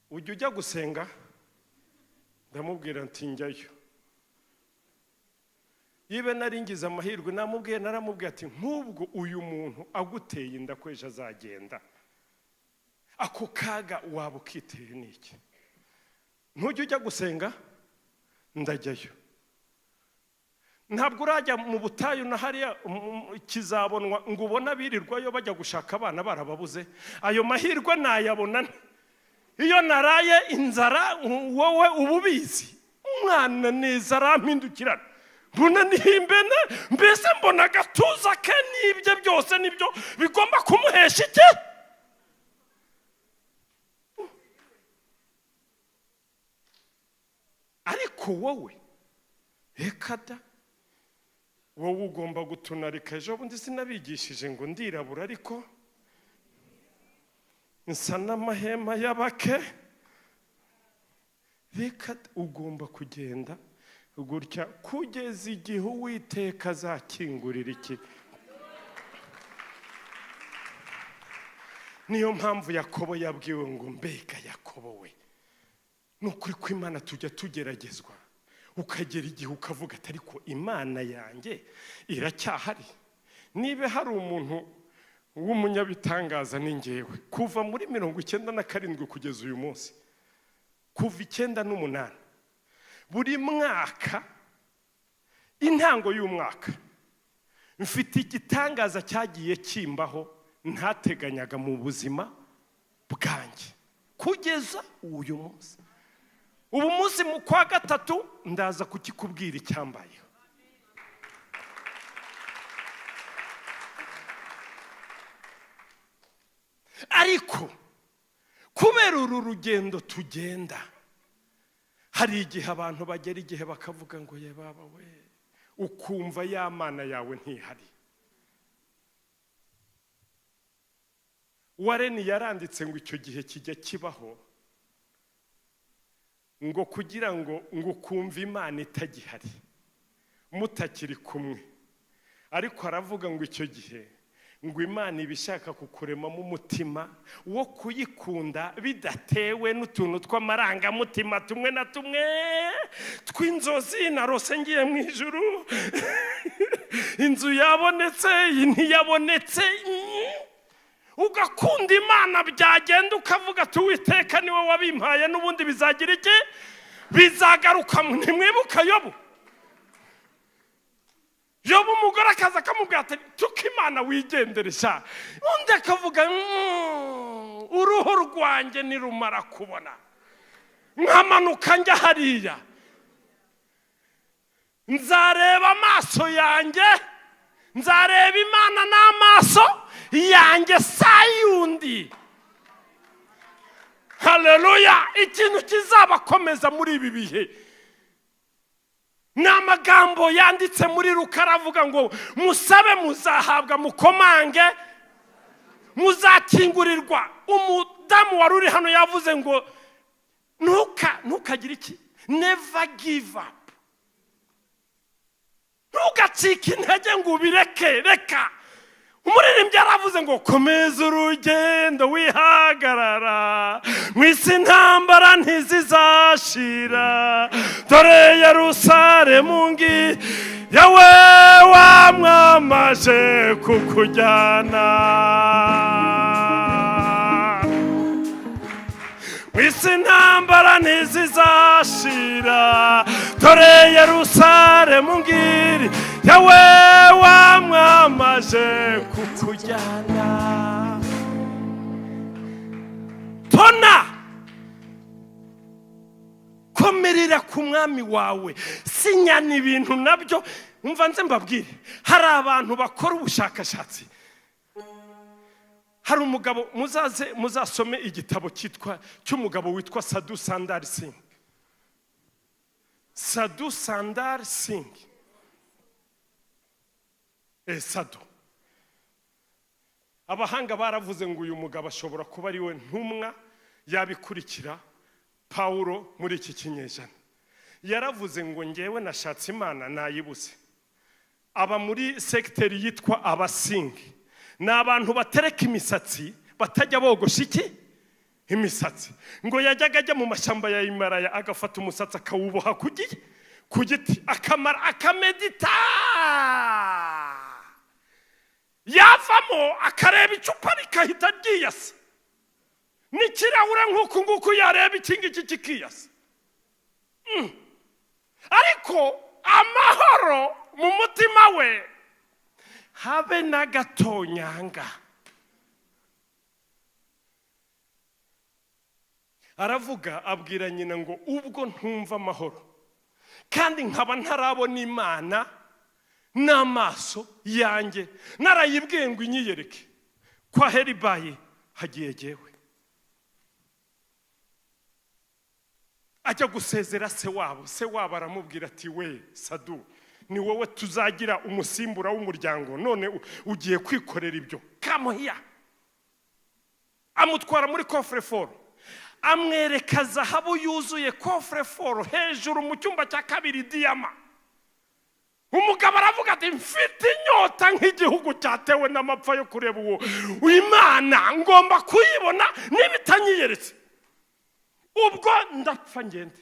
Ujya ujya gusenga? Ndamubwira nti njyayo. yibe naringiza amahirwe naramubwiye ati nk'ubwo uyu muntu aguteye inda kweje azagenda ako kaga waba ukiteye niki ntujye ujya gusenga ndajyayo ntabwo urajya mu butayu na hariya kizabonwa ngo ubona birirwayo bajya gushaka abana barababuze ayo mahirwe nayabona iyo naraye inzara wowe ububizi umwana neza arampindukirana mbona nihimbene mbese mbona agatuza ke n'ibyo byose nibyo bigomba kumuhesha iki ariko wowe reka da wowe ugomba gutunarika ejo bundi sinabigishije ngo ndirabura ariko nsa n'amahema y'abake reka ugomba kugenda gutya kugeza igihe Uwiteka azakingurira iki niyo mpamvu Yakobo yabwiwe ngo mbega Yakobo we nukuri ko Imana tujya tugeragezwa ukagera igihe ukavuga ati ariko Imana yanjye iracyahari nibe hari umuntu w'umunyabitangaza ningewe kuva muri 97 kugeza uyu munsi kuva 98 buri mwaka intango y'umwaka mfite igitangaza cyagiye kimbaho ntateganyaga mu buzima bwanjye kugeza uyu munsi ubu munsi mu kwa gatatu ndaza kukikubwira icyambayeho ariko kubera uru rugendo tugenda hari igihe abantu bagera igihe bakavuga ngo ye baba we ukumva ya Mana yawe ntihari Warren yaranditse ngo icyo gihe kijya kibaho ngo kugira ngo ukumva Imana itagihari mutakiri kumwe ariko aravuga ngo icyo gihe ngo Imana ibishaka kukuremamo umutima wo kuyikunda bidatewe n'utuntu tw'amarangamutima tumwe na tumwe tw'inzozi narose ngiye mu ijuru inzu yabonetse iyi ntiyabonetse ugakunda Imana byagenda ukavuga ati Uwiteka niwe wabimpaye n'ubundi bizagira iki bizagaruka ntimwibuka Yobu umugore akaza akamubwira ati tuka Imana wigenderesha undi akavuga uruhu rwanjye nirumara kubona nkamanuka njya hariya nzareba amaso yanjye nzareba Imana n'amaso yanjye sayundi haleluya ikintu kizabakomeza muri ibi bihe n'amagambo yanditse muri Luka aravuga ngo musabe muzahabwa mukomange muzakingurirwa umudamu wari uri hano yavuze ngo ntukagire iki never give up ntugacike intege ngo ubireke reka umuririmbyi yaravuze ngo komeza urugendo wihagarara mu isi intambara ntizizashira dore Yerusalemu ngi yawe wamwamaje kukujyana mu isi intambara ntizizashira dore Yerusalemu ngiri yawe wamwamaje kukujyana tona komerera ku mwami wawe sinyana ibintu nabyo umva nze mbabwire hari abantu bakora ubushakashatsi hari umugabo muzasome igitabo cy'umugabo witwa Sadhu Sundar Singh Sadhu Sundar Singh Sadhu abahanga baravuze ngo uyu mugabo ashobora kuba ari we ntumwa yabikurikira Paulo muri iki kinyejana yaravuze ngo ngewe nashatse Imana nayibuze aba muri sekiteri yitwa abasingi ni abantu batereka imisatsi batajya bogosha iki imisatsi ngo yajyaga ajya mu mashyamba ya Himalaya agafata umusatsi akawuboha ku giti akamedita, yavamo akareba icupa rikahita ryiyasa, n'ikirahure nk'uku nguku yareba iki ngiki kikiyasa. Ariko amahoro mu mutima we habe na gatonyanga. Aravuga abwira nyina ngo ubwo ntumva amahoro kandi nkaba ntarabona Imana n'amaso yanjye, narayibwiye ngo inyiyereke, kwa Heribayi hagiye jyewe. Ajya gusezera se wabo aramubwira ati we Sadu, ni wowe tuzagira umusimbura w'umuryango, none ugiye kwikorera ibyo. Kamuhiya amutwara muri coffre-fort, amwereka zahabu yuzuye coffre-fort hejuru mu cyumba cya kabiri diyama. Umugabo aravuga ati mfite inyota nk'igihugu cyatewe n'amapfa yo kureba uwo Imana, ngomba kuyibona n'ibitanyiyeretse. Ubwo ndapfa ngende.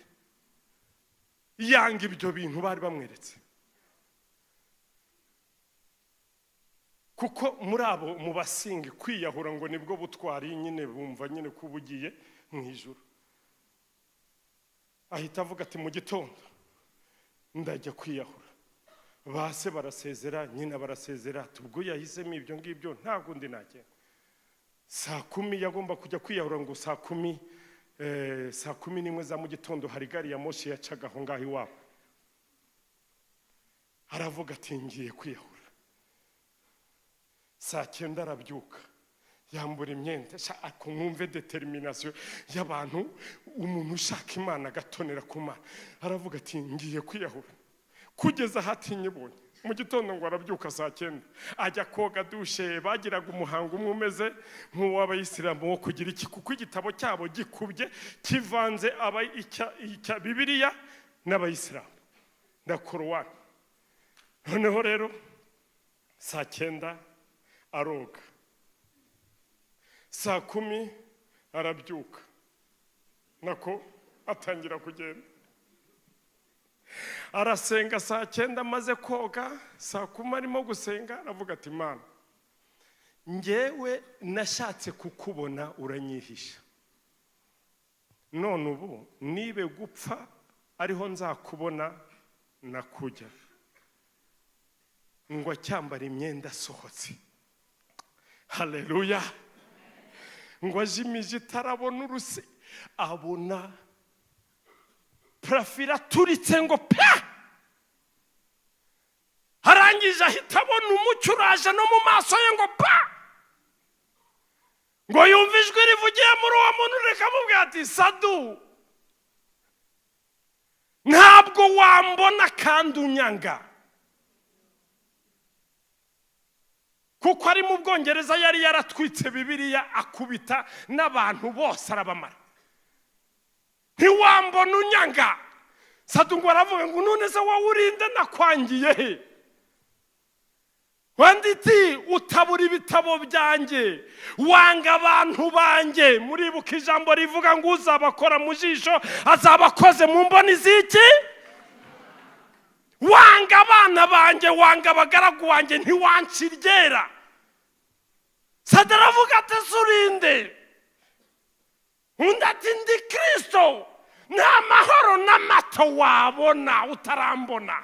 Yanga ibyo bintu bari bamweretse, kuko muri abo mu basingi kwiyahura ngo nibwo butwari nyine, bumva nyine kubugiye mu ijuru. Ahita avuga ati mu gitondo ndajya kwiyahura. Base barasezera, nyina barasezera, ubwo yahisemo ibyo ngibyo ntabwo ndi nagenda. Saa 10 yagomba kujya kwiyahura, ngo saa 10 za mu gitondo hari gari ya moshi yacaga aho ngaho iwabo. Aravuga ati ngiye kwiyahura. Saa 9 arabyuka, yambura imyenda, akumwumve determination y'abantu, umuntu ushaka Imana agatonera ku Mana. Aravuga ati ngiye kwiyahura, kugeza hatinye bonye. Mu gitondo ngo arabyuka saa 9, ajya koga dushe. Bagiraga umuhango umwe umeze nk'uw'Abayisilamu wo kugira iki, kuko igitabo cyabo gikubye kivanze icya Bibiliya n'Abayisilamu na Korowani. Noneho rero saa 9 aroga, saa 10 arabyuka, nako atangira kugenda. Arasenga saa 9 amaze koga, saa 10 arimo gusenga, aravuga ati Mana, njyewe nashatse kukubona uranyihisha, none ubu nibe gupfa ariho nzakubona nakujya. Ngo cyambara imyenda asohotse. Haleluya. Ngo ajimije itarabona uruse, abona parafira turitse ngo pa, harangije ahita abona umucyo uraje no mu maso ye ngo pa, ngo yumva ijwi rivugiye muri uwo muntu, reka mubwira ati Sadu, ntabwo wambona kandi unyanga. Kuko ari mu Bwongereza yari yaratwitse Bibiliya akubita n'abantu bose arabamara. Ntiwambona unyanga. Sadu ngo aravuga ngo none se wowe urinde nakwangiye he? Wanditi utabura ibitabo byanjye, wanga abantu banjye. Muribuka ijambo rivuga ngo uzabakora mu jisho azabakoze mu mboni z'iki? Wanga abana banjye, wanga abagaragu wanjye, ntiwanciryera. Sadu aravuga ati surinde. Undi ati ndi Kristo, nta mahoro n'amato wabona utarambona.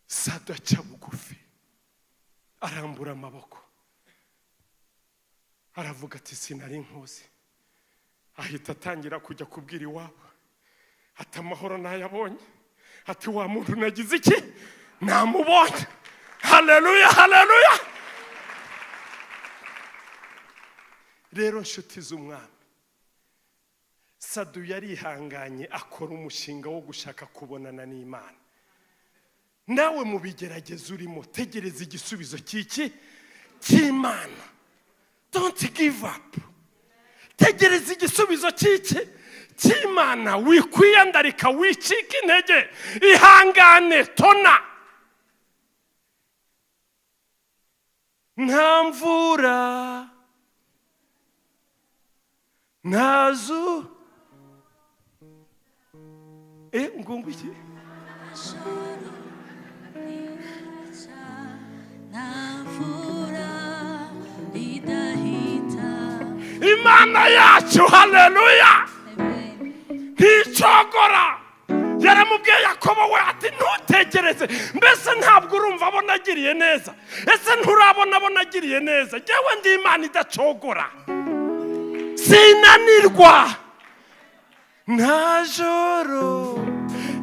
Sadu aca bugufi, arambura amaboko, aravuga ati sinari nkuzi. Ahita atangira kujya kubwira iwabo ati amahoro nayabonye, ati wa muntu nagize iki namubonye. Haleluya, haleluya. Rero nshuti z'umwami, Sadu yarihanganye akora umushinga wo gushaka kubonana n'Imana. Nawe mu bigerageza urimo, tegereza igisubizo cy'Imana. Don't give up. Tegereza igisubizo cy'Imana, wikwiyandarika, wicika intege, ihangane, tona. Nta mvura, ntazu, ngo iki Imana yacu haleluya nticogora yaramubwiye Yakobo we ati ntutekereze mbese ntabwo urumva abona agiriye neza ese nturabona abona agiriye neza jewe ndi Imana idacogora sinanirwa nta joro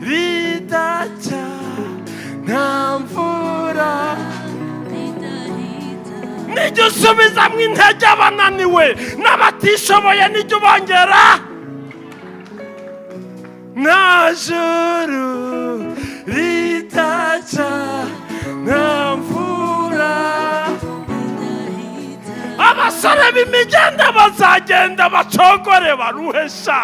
ridaca nta mvura nijya usubizamo intege abananiwe n'abatishoboye nijya ubongera nta joro ridaca nta mvura abasore b'imigenda bazagenda bacogore baruhesha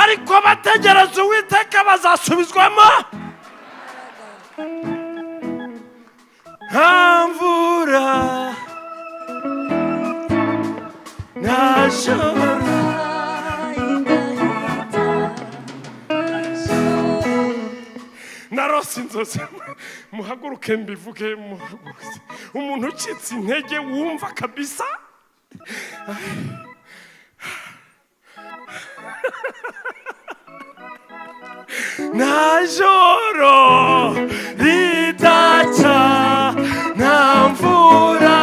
ariko bategereza Uwiteka bazasubizwamo nta mvura nta joro narose inzozi muhaguruke mbivuge muhaguruke umuntu ucitse intege wumva kabisa nta joro ridaca nta mvura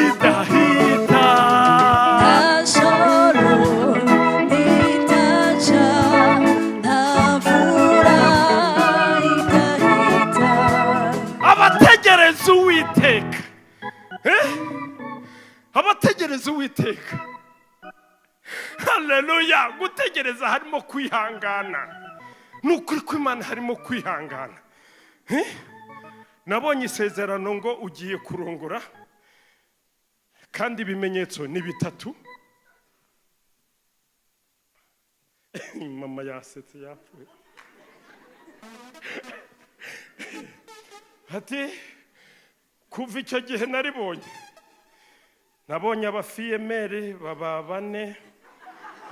idahita nta joro ridaca nta mvura idahita abategereza Uwiteka abategereza Uwiteka haleluya gutegereza harimo kwihangana nukuri ko Imana harimo kwihangana nabonye isezerano ngo ugiye kurongora kandi ibimenyetso ni bitatu mama yasetse yapfuye ati kuva icyo gihe nabonye abafiyemeri baba 4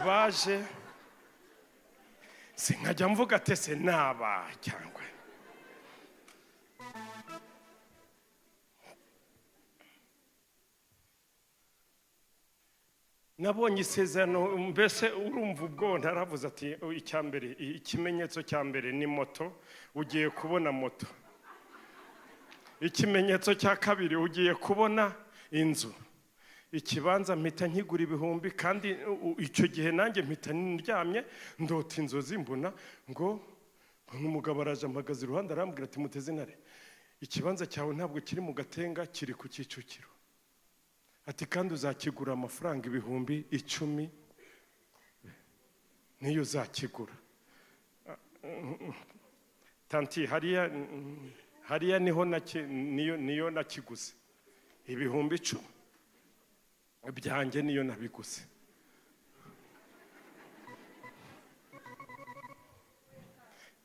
baje sinkajya mvuga tese naba cyangwa nabonye isezerano mbese urumva ubwo ntaravuze ati icyambere ikimenyetso cyambere ni moto ugiye kubona moto ikimenyetso cya kabiri ugiye kubona inzu ikibanza mpita nkigura 1000 kandi icyo gihe nanjye mpita ndyamye ndota inzozi mbona ngo umugabo araje amagaze iruhande arambwira ati muteze intare ikibanza cyawe ntabwo kiri mu Gatenga kiri ku Kicukiro ati kandi uzakigura amafaranga 10,000 niyo uzakigura tanti hariya niyo nakiguze 10,000 byanjye niyo nabiguze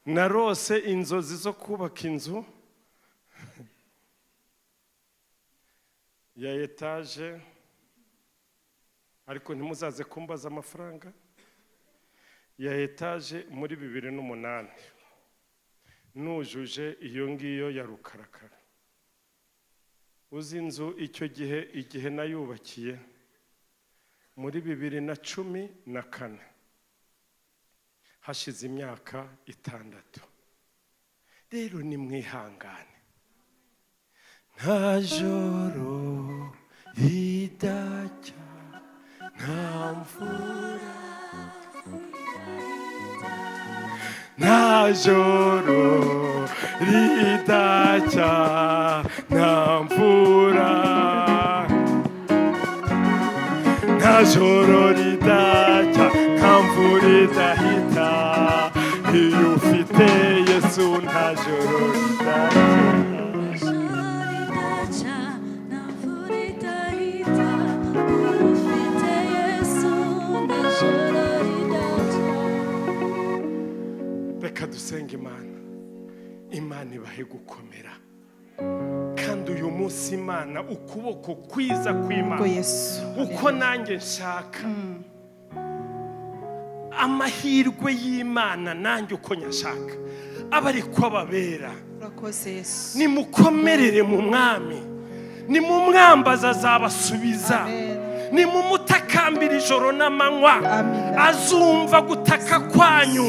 narose inzozi zo kubaka inzu ya etaje ariko ntimuzaze kumbaza amafaranga ya etaje muri 2008 nujuje iyo ngiyo ya rukarakara uzi inzu icyo igihe nayubakiye muri 2014 hashize imyaka 6 rero ni mwihangane nta joro ridaca nta mvura nta joro ridaca nta mvura nta joro ridaca nta mvura idahita iyo ufite Yesu nta joro ridaca dusenga Imana ibahe gukomera kandi uyu munsi Imana ukuboko kwiza kw'Imana uko nanjye nshaka amahirwe y'Imana nanjye uko nyashaka aba ariko ababera. Nimukomerere mu mwami, nimumwambaza azabasubiza, nimumutakambira ijoro n'amanywa azumva gutaka kwanyu.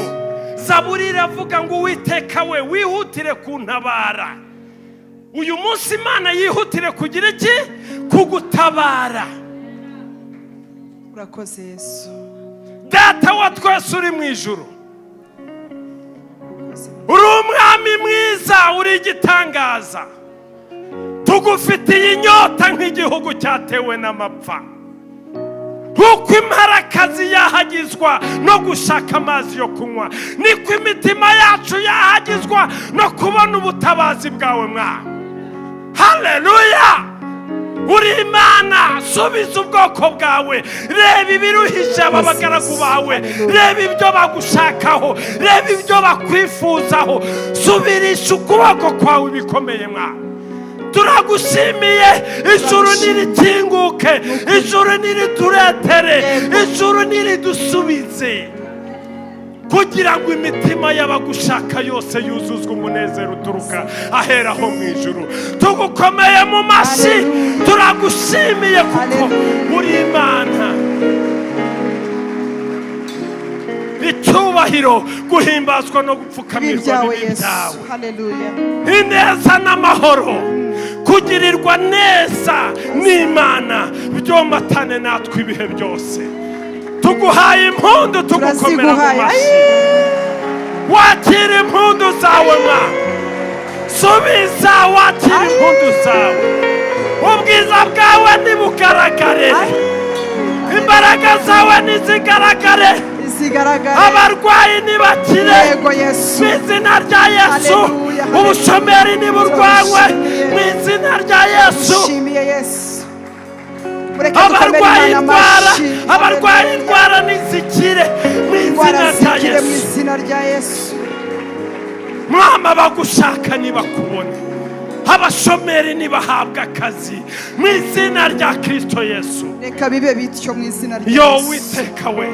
Zaburi iravuga ngo Uwiteka we wihutire kuntabara. Uyu munsi Imana yihutire kugira iki? Kugutabara. Urakoze Yesu. Data wa twese uri mu ijuru, uri umwami mwiza, uri igitangaza. Tugufitiye inyota nk'igihugu cyatewe n'amapfa. Nk'uko imparakazi yahagizwa no gushaka amazi yo kunywa, niko imitima yacu yahagizwa no kubona ubutabazi bwawe Mwami. Haleluya! Uri Imana, subiza ubwoko bwawe. Reba ibiruhije aba bagaragu bawe, reba ibyo bagushakaho, reba ibyo bakwifuzaho. Subirisha ukuboko kwawe bikomeye Mwami. Turagushimiye, ijuru nirikinguke, ijuru nirituretere, ijuru niridusubize, kugira ngo imitima y'abagushaka yose yuzuzwe umunezero uturuka aheraho mu ijuru. Tugukomeye mu mashyi, turagushimiye kuko uri Imana. Icyubahiro, guhimbazwa no gupfukamirwa bibi byawe. Ineza n'amahoro, kugirirwa neza n'Imana byomatane natwe ibihe byose. Tuguhaye impundu, tugukomera mu mashyi. Wakira impundu zawe Mwami, subiza, wakira impundu zawe. Ubwiza bwawe nibugaragare, imbaraga zawe nizigaragare, abarwayi nibakire mu izina rya Yesu. Ubushomeri niburwanywe mu izina rya Yesu. Abarwayi indwara nizikire mu izina rya Yesu. Mwami, abagushaka nibakubone, abashomeri nibahabwa akazi mu izina rya Kristo Yesu. Reka bibe bityo mu izina rya Yesu. Yo Uwiteka we,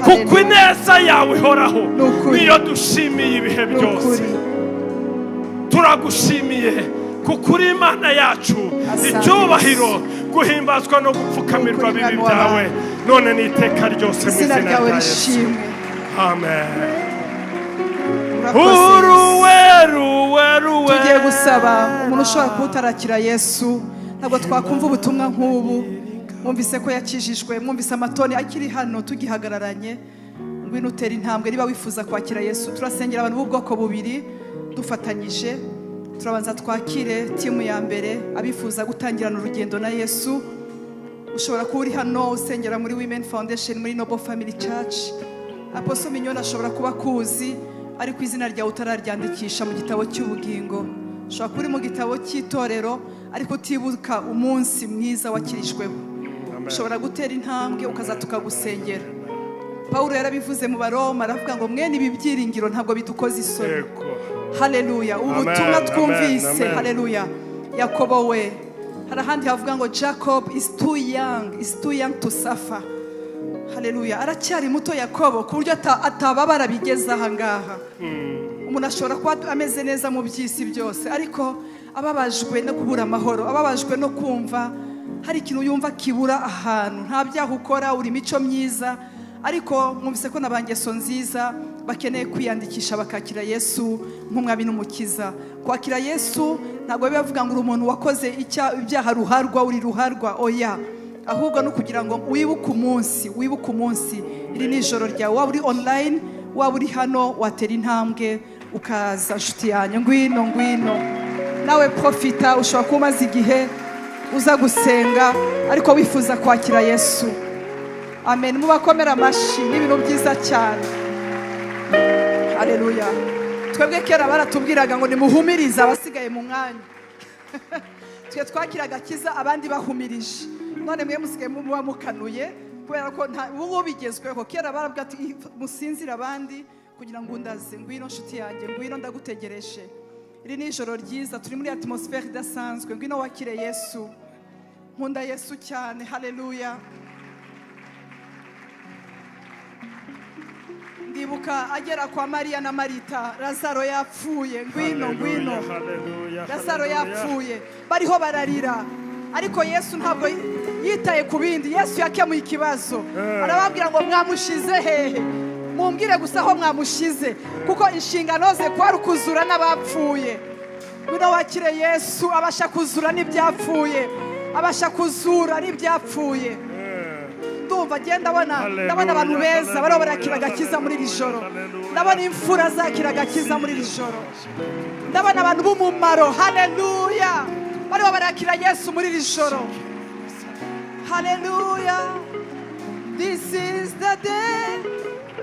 kuko ineza yawe ihoraho niyo dushimiye ibihe byose. Turagushimiye kuko uri Imana yacu. Icyubahiro, guhimbazwa no gupfukamirwa bibi byawe none n'iteka ryose mu izina rya Yesu. Amen. Tugiye gusaba umuntu ushobora kuwutarakira Yesu. Ntabwo twakumva ubutumwa nk'ubu. Mwumvise ko yakijijwe, mwumvise amatoni akiri hano tugihagararanye. Ngwino utera intambwe niba wifuza kwakira Yesu. Turasengera abantu b'ubwoko bubiri dufatanyije. Turabanza twakire timu ya mbere, abifuza gutangirana urugendo na Yesu. Ushobora kuba uri hano usengera muri Women Foundation, muri Noble Family Church. Apostle Mignone ashobora kuba kuzi, ariko izina ryawe utararyandikisha mu gitabo cy'ubugingo. Ushobora kuba uri mu gitabo cy'itorero ariko utibuka umunsi mwiza wakirijweho. Ushobora gutera intambwe ukaza tukagusengera. Paulo yarabivuze mu Baroma, aravuga ngo mwene ibi byiringiro ntabwo bidukoze isoni. Haleluya. Ubutumwa twumvise, haleluya. Yakobo we, hari ahandi havuga ngo Jacob is too young to suffer. Haleluya. Aracyari muto Yakobo ku buryo atababara bigeze aha ngaha. Umuntu ashobora kuba ameze neza mu by'isi byose, ariko ababajwe no kubura amahoro, ababajwe no kumva hari ikintu yumva kibura ahantu. Nta byaha ukora, uri mico myiza, ariko mwumvise ko nabangeso nziza bakeneye kwiyandikisha bakakira Yesu nk'umwami n'umukiza. Kwakira Yesu ntabwo bivuga ngo umuntu wakoze ibyaha ruharwa, uri ruharwa, oya. Ahubwo no kugira ngo wibuke umunsi, iri ni ijoro ryawe. Waba uri online, waba uri hano, watera intambwe ukaza. Nshuti yanjye, ngwino nawe profita. Ushobora kuba umaze igihe uza gusenga ariko wifuza kwakira Yesu. Amen. Mubakomera amashyi, ni ibintu byiza cyane. Haleluya. Twebwe kera baratubwiraga ngo nimuhumirize abasigaye mu mwanya. Twe twakiraga kiza abandi bahumirije. None mwe musigaye muba mukanuye kubera ko ubu bigezweho. Kera barabwira ati musinzira abandi kugira ngo undaze. Ngwino nshuti yanjye, ngwino ndagutegereje. Iri ni ijoro ryiza, turi muri atmosphere idasanzwe. Ngwino wakire Yesu. Nkunda Yesu cyane. Haleluya. ndibuka agera kwa Mariya na Marita, Lazaro yapfuye, ngwino ngwino, Lazaro yapfuye, bariho bararira, ariko Yesu ntabwo yitaye ku bindi. Yesu yakemuye ikibazo, arababwira ngo mwamushize hehe, mumbwire gusa aho mwamushize, kuko inshingano ze kwari kuzura n'abapfuye. Ngwino wakire Yesu, abasha kuzura n'ibyapfuye, abasha kuzura n'ibyapfuye. Ndumva genda ndabona abantu beza bariho barakira agakiza muri iri joro, ndabona imfura zakira agakiza muri iri joro, ndabona abantu b'umumaro, haleluya, bariho barakira Yesu muri iri joro, haleluya. This is the day,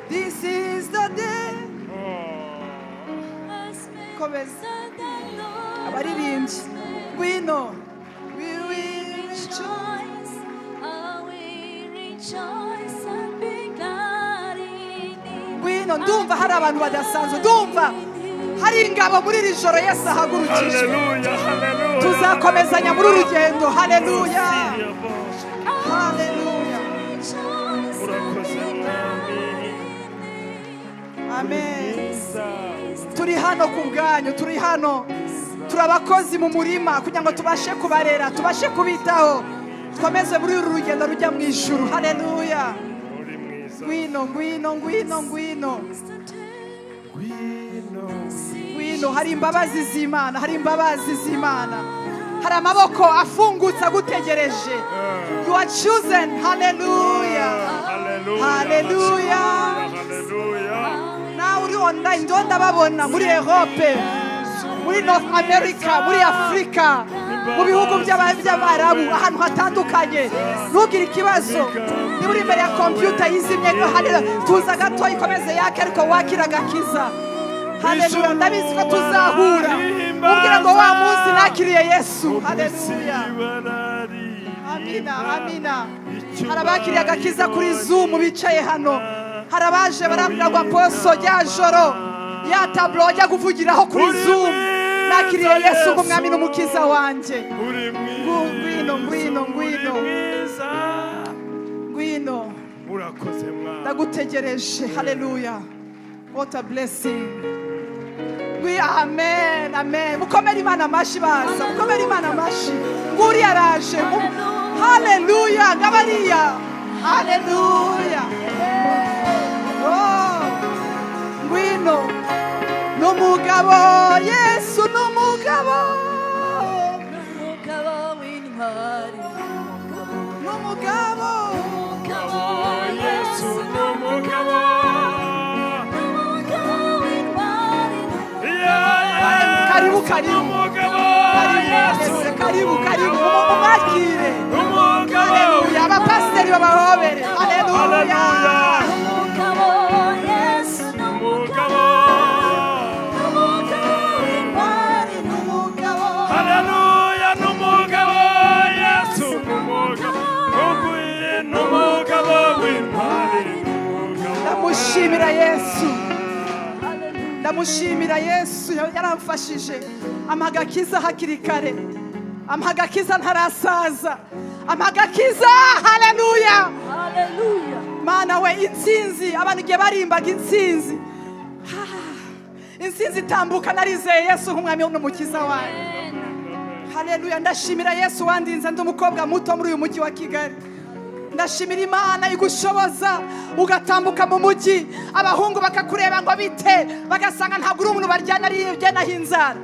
this is the day. Komeza abaririmbyi, ngwino, we will rejoice, ngwino. Ndumva hari abantu badasanzwe, ndumva hari ingabo muri iri joro Yesu ahagurukije. Tuzakomezanya muri urugendo, haleluya, haleluya, amen. Turi hano ku bwanyu, turi hano, turi abakozi mu murima kugira ngo tubashe kubarera, tubashe kubitaho, twameze muri uru rugendo rujya mu ijuru, haleluya. Ngwino ngwino ngwino ngwino ngwino, hari imbabazi z'Imana, hari imbabazi z'Imana, hari amaboko afungutse agutegereje. You are chosen, haleluya, haleluya. Nawe uri online, ndo ndababona muri Europe, muri North America, muri Africa, mu bihugu by'Abarabu, ahantu hatandukanye. Ntugire ikibazo, niba uri imbere ya computer yizimye, tuza gato ikomeze yake, ariko wakira agakiza, haleluya. Ndabizi ko tuzahura, ubwira ngo wa munsi nakiriye Yesu, haleluya, amina, amina. Hari abakiriye agakiza kuri Zoom bicaye hano, hari abaje barambwira ngo Aposo rya joro ya tablo ajya kuvugiraho kuri Zoom, nakiriye Yesu nk'umwami n'umukiza wanjye. Ngwino ngwino ngwino ngwino, ndagutegereje, haleluya. What a blessing. Amen, amen. Mukomere Imana amashyi baza, mukomere Imana amashyi. Nguri yaraje, haleluya, ngabariya, haleluya. Oh, ngwino, n'umugabo, Yesu n'umugabo, n'umugabo w'intwari, n'umugabo, Yesu n'umugabo, karibu karibu karibu karibu, mumwakire, haleluya. Abapasiteri babahobere, haleluya. Ndamushimira Yesu, ndamushimira Yesu, yaramfashije amagakiza hakiri kare, amagakiza ntarasaza, amagakiza, haleluya, haleluya. Mana we, intsinzi, abantu igihe barimbaga intsinzi, intsinzi itambuka, narizeye Yesu nk'umwami n'umukiza wanjye, haleluya. Ndashimira Yesu wandinze ndi umukobwa muto muri uyu mujyi wa Kigali. Ndashimira Imana igushoboza ugatambuka mu mujyi, abahungu bakakureba ngo bite, bagasanga ntabwo uri umuntu baryana ari naho inzara.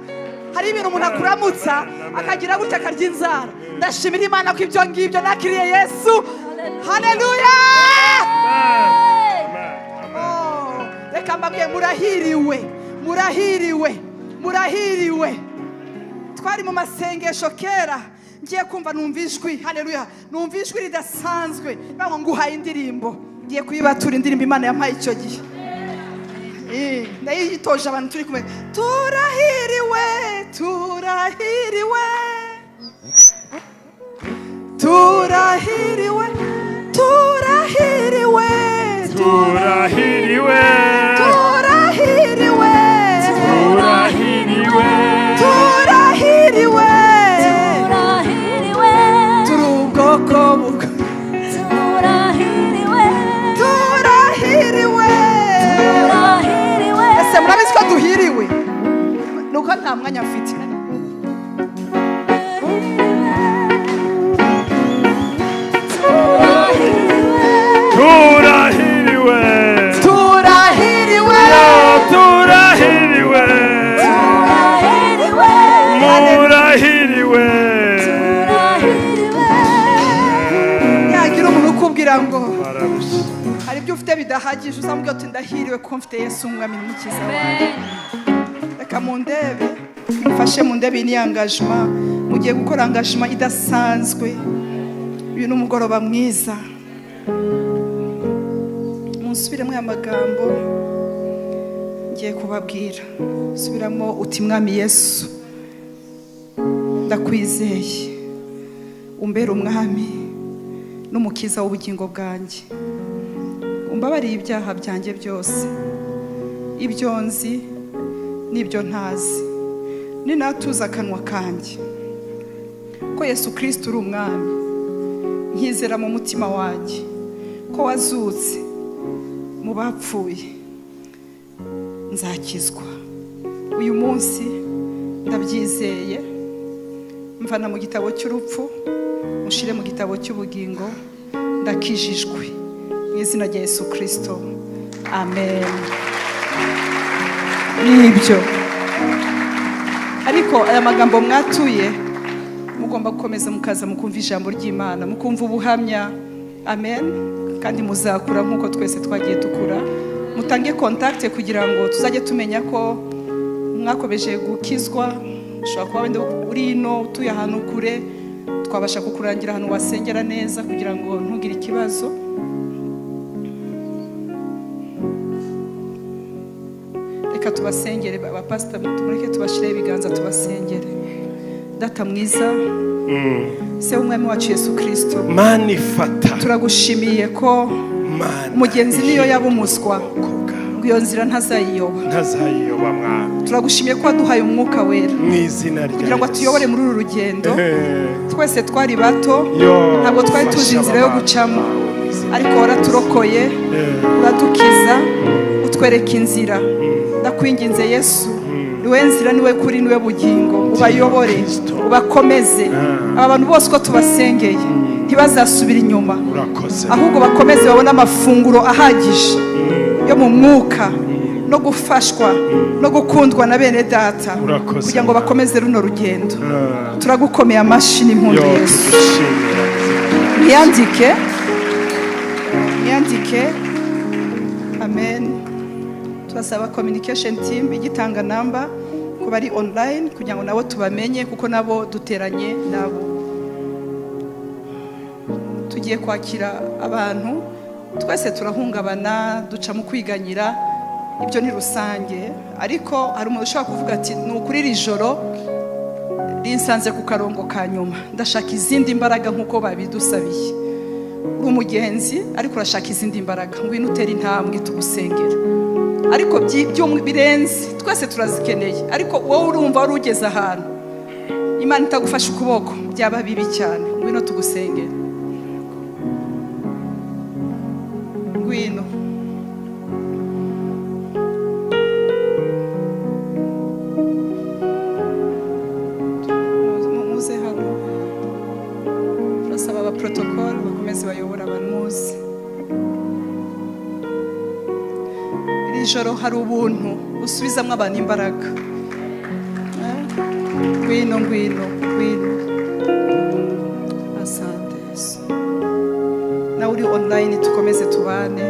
Hari ibintu umuntu akuramutsa akagira gutya akarya inzara. Ndashimira Imana ko ibyo ngibyo nakiriye Yesu, haleluya. Reka mbabwiye, murahiriwe, murahiriwe, murahiriwe. Twari mu masengesho kera, ngiye kumva numva ijwi, haleluya, numva ijwi ridasanzwe, bango nguhaye indirimbo, ngiye kuyibatura indirimbo Imana yampaye icyo gihe. Ndayitoje abantu turi kumwe, turahiriwe, turahiriwe, turahiriwe, turahiriwe, turahiriwe, turahiriwe, turahiriwe, turahiriwe, turahiriwe, turi ubwoko turahiriwe, turahiriwe, turahiriwe. nta mwanya mfite. turahiriwe Turahiriwe. turahiriwe murahiriwe Yagira umuntu ukubwira ngo bararushye hari ibyo ufite bidahagije, uzamubwira uti ndahiriwe ko mfite Yesu umwami n'umukiza wanjye. Reka mundebe, mufashe mundebe ni engagement, mugiye gukora engagement idasanzwe. Uyu ni umugoroba mwiza. Musubiremo aya magambo ngiye kubabwira. Subiramo uti mwami Yesu, ndakwizeye, umbere umwami n'umukiza w'ubugingo bwanjye. Umbabariye ibyaha byanjye byose, ibyo nzi n'ibyo ntazi, ninatuza akanwa kanjye ko Yesu Kristo uri umwami. Nkizera mu mutima wanjye ko wazutse mu bapfuye, nzakizwa. Uyu munsi ndabyizeye, mvana mu gitabo cy'urupfu ushire mu gitabo cy'ubugingo. Ndakijijwe mu izina rya Yesu Kristo, amen. Nibyo, ariko aya magambo mwatuye mugomba gukomeza mukaza mukumva ijambo ry'Imana, mukumva ubuhamya, amen. Kandi muzakura nk'uko twese twagiye dukura. Mutange contact kugira ngo tuzajye tumenya ko mwakomeje gukizwa. Ushobora kuba wenda uri ino utuye ahantu kure, twabasha kukurangira ahantu wasengera neza kugira ngo ntugire ikibazo. Reka tubasengere abapastor, tumureke tubashire ibiganza tubasengere. Data mwiza, se umwami wacu Yesu Kristo, manifata turagushimiye ko umugenzi niyo yaba umuswa ngo iyo nzira ntazayiyoba. mwana. Turagushimiye ko waduhaye umwuka wera Mu izina rya kugira ngo atuyobore muri uru rugendo. Twese twari bato, Yo, ntabwo twari tuzi inzira yo gucamo, ariko waraturokoye, uradukiza, utwereka inzira. Ndakwinginze Yesu, niwe nzira, niwe kuri, niwe bugingo. Ubayobore, ubakomeze. Aba bantu bose ko tubasengeye ntibazasubira inyuma, ahubwo bakomeze babone amafunguro ahagije yo mu mwuka no gufashwa no gukundwa na bene data, kugira ngo bakomeze runo rugendo. Turagukomeye amashyi n'impundu Yesu. Mwiyandike, amen. Turasaba communication team igitanga namba ku bari online kugira ngo nabo tubamenye, kuko nabo duteranye nabo. Tugiye kwakira abantu, twese turahungabana, duca mu kwiganyira, ibyo ni rusange. Ariko hari umuntu ushobora kuvuga ati ni ukuri iri joro rinsanze ku karongo ka nyuma, ndashaka izindi mbaraga nk'uko babidusabiye. Uri umugenzi ariko urashaka izindi mbaraga, ngwino utere intambwe tugusengera. Ariko byo birenze, twese turazikeneye. Ariko wowe urumva wari ugeze ahantu Imana itagufasha ukuboko, byaba bibi cyane, ngwino tugusengera. Ngwino. Muze hano. Turasaba aba protocol bakomeze bayobora abantu muze. Iri joro hari ubuntu busubizamo abantu imbaraga. Ngwino. Asante Yesu. Na uri online tukomeze tubane.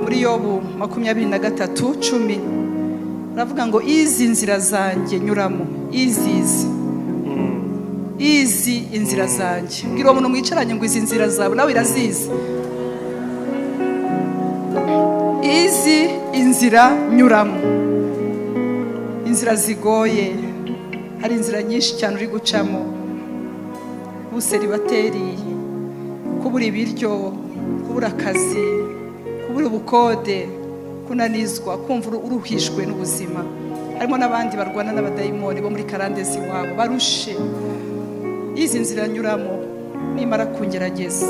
Muri Yobu 23:10 ravuga ngo izi nzira zanjye nyuramo, izi inzira zanjye. Mbwira umuntu mwicaranye ngo izi nzira zawe nawe irazizi. Izi inzira nyuramo, inzira zigoye, hari inzira nyinshi cyane uri gucamo. Ubuseribateri, kubura ibiryo, kubura akazi, kubura ubukode, kunanizwa, kumva uruhishwe n'ubuzima. Harimo n'abandi barwana n'abadayimoni bo muri karandezi wabo barushe. Izi nzira nyuramo nimara kungerageza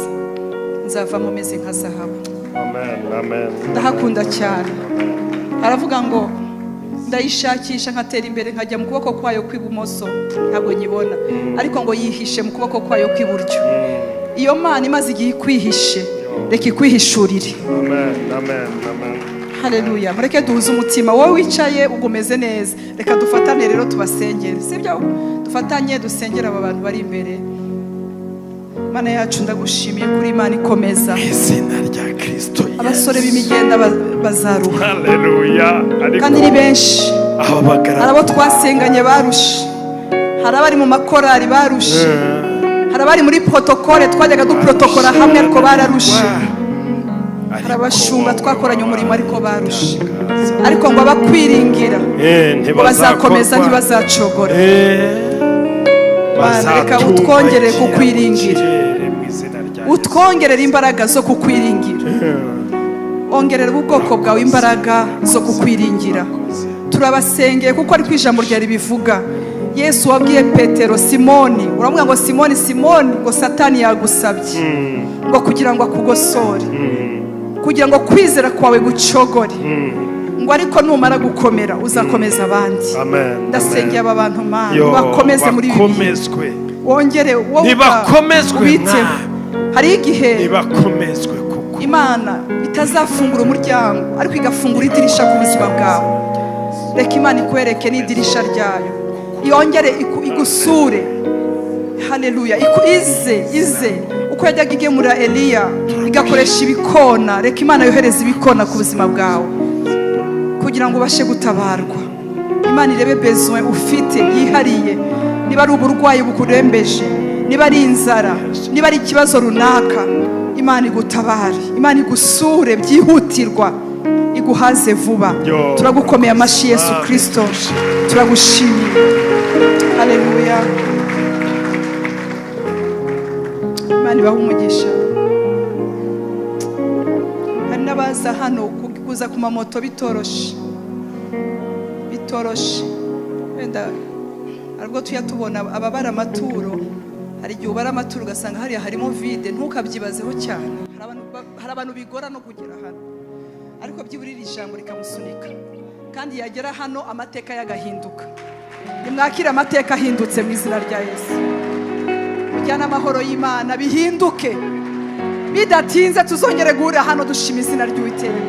nzavamo meze nka zahabu. Amen. Ndahakunda cyane. Aravuga ngo ndayishakisha nkatera imbere nkajya mu kuboko kwayo kw'ibumoso ntabwo nyibona, ariko ngo yihishe mu kuboko kwayo kw'iburyo. Iyo Mana imaze igihe ikwihishe, reka ikwihishurire. Amen. Haleluya. Mureke duhuze umutima. Wowe wicaye ugumeze neza, reka dufatane rero tubasengere, sibyo? Dufatanye dusengera aba bantu bari imbere. Mana yacu ndagushimiye kuri Imana ikomeza. Izina rya Kristo. Abasore b'imigenda bazaruha. Haleluya. Kandi ni benshi. Ababagara. Harabo twasenganye barusha. Harabari mu makorari barusha. Harabari muri protokole twajyaga duprotokora hamwe ariko bararusha. Harabashumba twakoranye umurimo ariko barusha. Ariko ngo abakwiringira bazakomeza ntibazacogora. Reka utwongerere kukwiringira, utwongerere imbaraga zo kukwiringira, ongerera ubwoko bwawe imbaraga zo kukwiringira. Turabasengeye kuko ariko ijambo ryari bivuga. Yesu wabwiye Petero, Simoni, uramubwira ngo Simoni, Simoni, ngo Satani yagusabye ngo kugira ngo akugosore, kugira ngo kwizera kwawe gucogore, ngo ariko numara gukomera uzakomeza abandi. Ndasengeye aba bantu Mana bakomeze muri ibi, wongere wowe bakomezwe. Hari igihe Imana itazafungura umuryango ariko igafungura idirisha ku buzima bwawe. Reka Imana ikwereke n'idirisha ryayo, yongere igusure. Haleluya. Ize uko yajyaga igemura Eliya igakoresha ibikona, reka Imana yohereza ibikona ku buzima bwawe kugira ngo ubashe gutabarwa. Imana irebe besoin ufite yihariye, niba ari uburwayi bukurembeje, niba ari inzara, niba ari ikibazo runaka, Imana igutabare, Imana igusure byihutirwa, iguhaze vuba. Turagukomeye amashyi Yesu Kristo, turagushimiye. Haleluya. Imana ibahe umugisha. Hari n'abaza hano kuza ku mamoto bitoroshe, wenda ariko tuyatubona ababara amaturo. Hari igihe ubara amaturo ugasanga hariya harimo vide, ntukabyibazeho cyane. Hari abantu bigora no kugera hano, ariko by'iburira ijambo rikamusunika, kandi yagera hano amateka yagahinduka. Nimwakira amateka ahindutse mu izina rya Yesu. Ujyana amahoro y'Imana bihinduke, bidatinze tuzongere guhurira hano dushima izina ry'Uwiteka.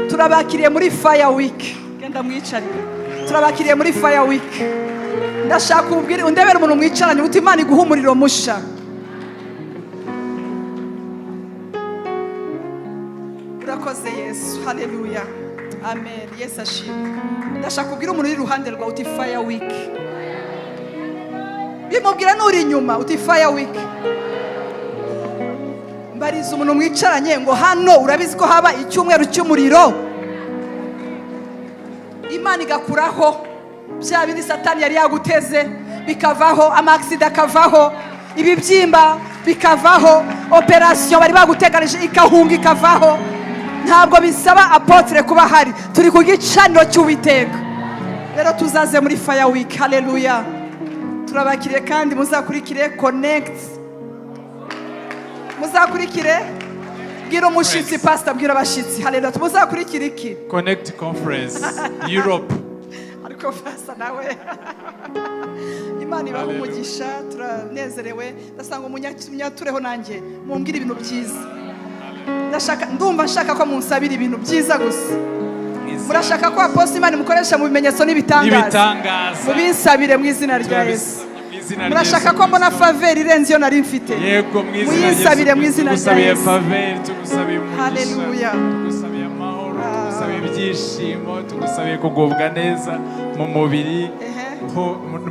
Turabakiriye muri Fire Week. Genda mwicarire. Turabakiriye muri Fire Week. Ndashaka ubwire undebera umuntu mwicaranye uti Imana iguha umuriro musha. Urakoze Yesu. Haleluya. Amen. Yesu ashimwe. Ndashaka ubwire umuntu uri iruhande rwa uti Fire Week. Bimubwira n'uri inyuma uti Fire Week. Mbariza umuntu mwicaranye ngo hano urabizi ko haba icyumweru cy'umuriro. Imana igakuraho bya bindi Satani yari yaguteze bikavaho, amaksida akavaho, ibibyimba bikavaho, operation bari baguteganije ikahunga ikavaho. Ntabwo bisaba apotre kuba hari, turi ku gicaniro cy'Uwiteka. Rero tuzaze muri Fire Week. Haleluya. Turabakiriye kandi muzakurikire Connect, muzakurikire bwira umushitsi pastor, bwira abashitsi. Haleluya. Muzakurikire iki? Connect Conference Europe. Ariko pastor nawe Imana ibahe umugisha. Turanezerewe. Ndasanga umunyatureho nanjye mumbwira ibintu byiza. Ndumva nshaka ko munsabira ibintu byiza gusa. Murashaka ko apostle Imana mukoresha mu bimenyetso n'ibitangaza. Mubinsabire mu izina rya Yesu. Murashaka ko mbona favor irenze yo nari mfite. Yego mu izina rya Yesu. Muyinsabire mu izina rya Yesu. Favor tugusabiye umugisha. Haleluya. Tugusabiye amahoro, tugusabiye ibyishimo, tugusabiye kugubwa neza mu mubiri,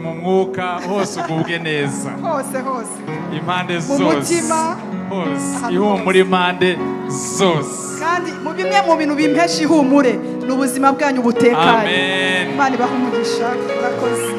mu mwuka hose ugubwe neza. Hose. Impande zose. Mu mutima hose. Ihumure impande zose. Kandi mu bimwe mu bintu bimpesha ihumure n'ubuzima bwanyu butekanye. Amen. Imana ibahe umugisha. Urakoze.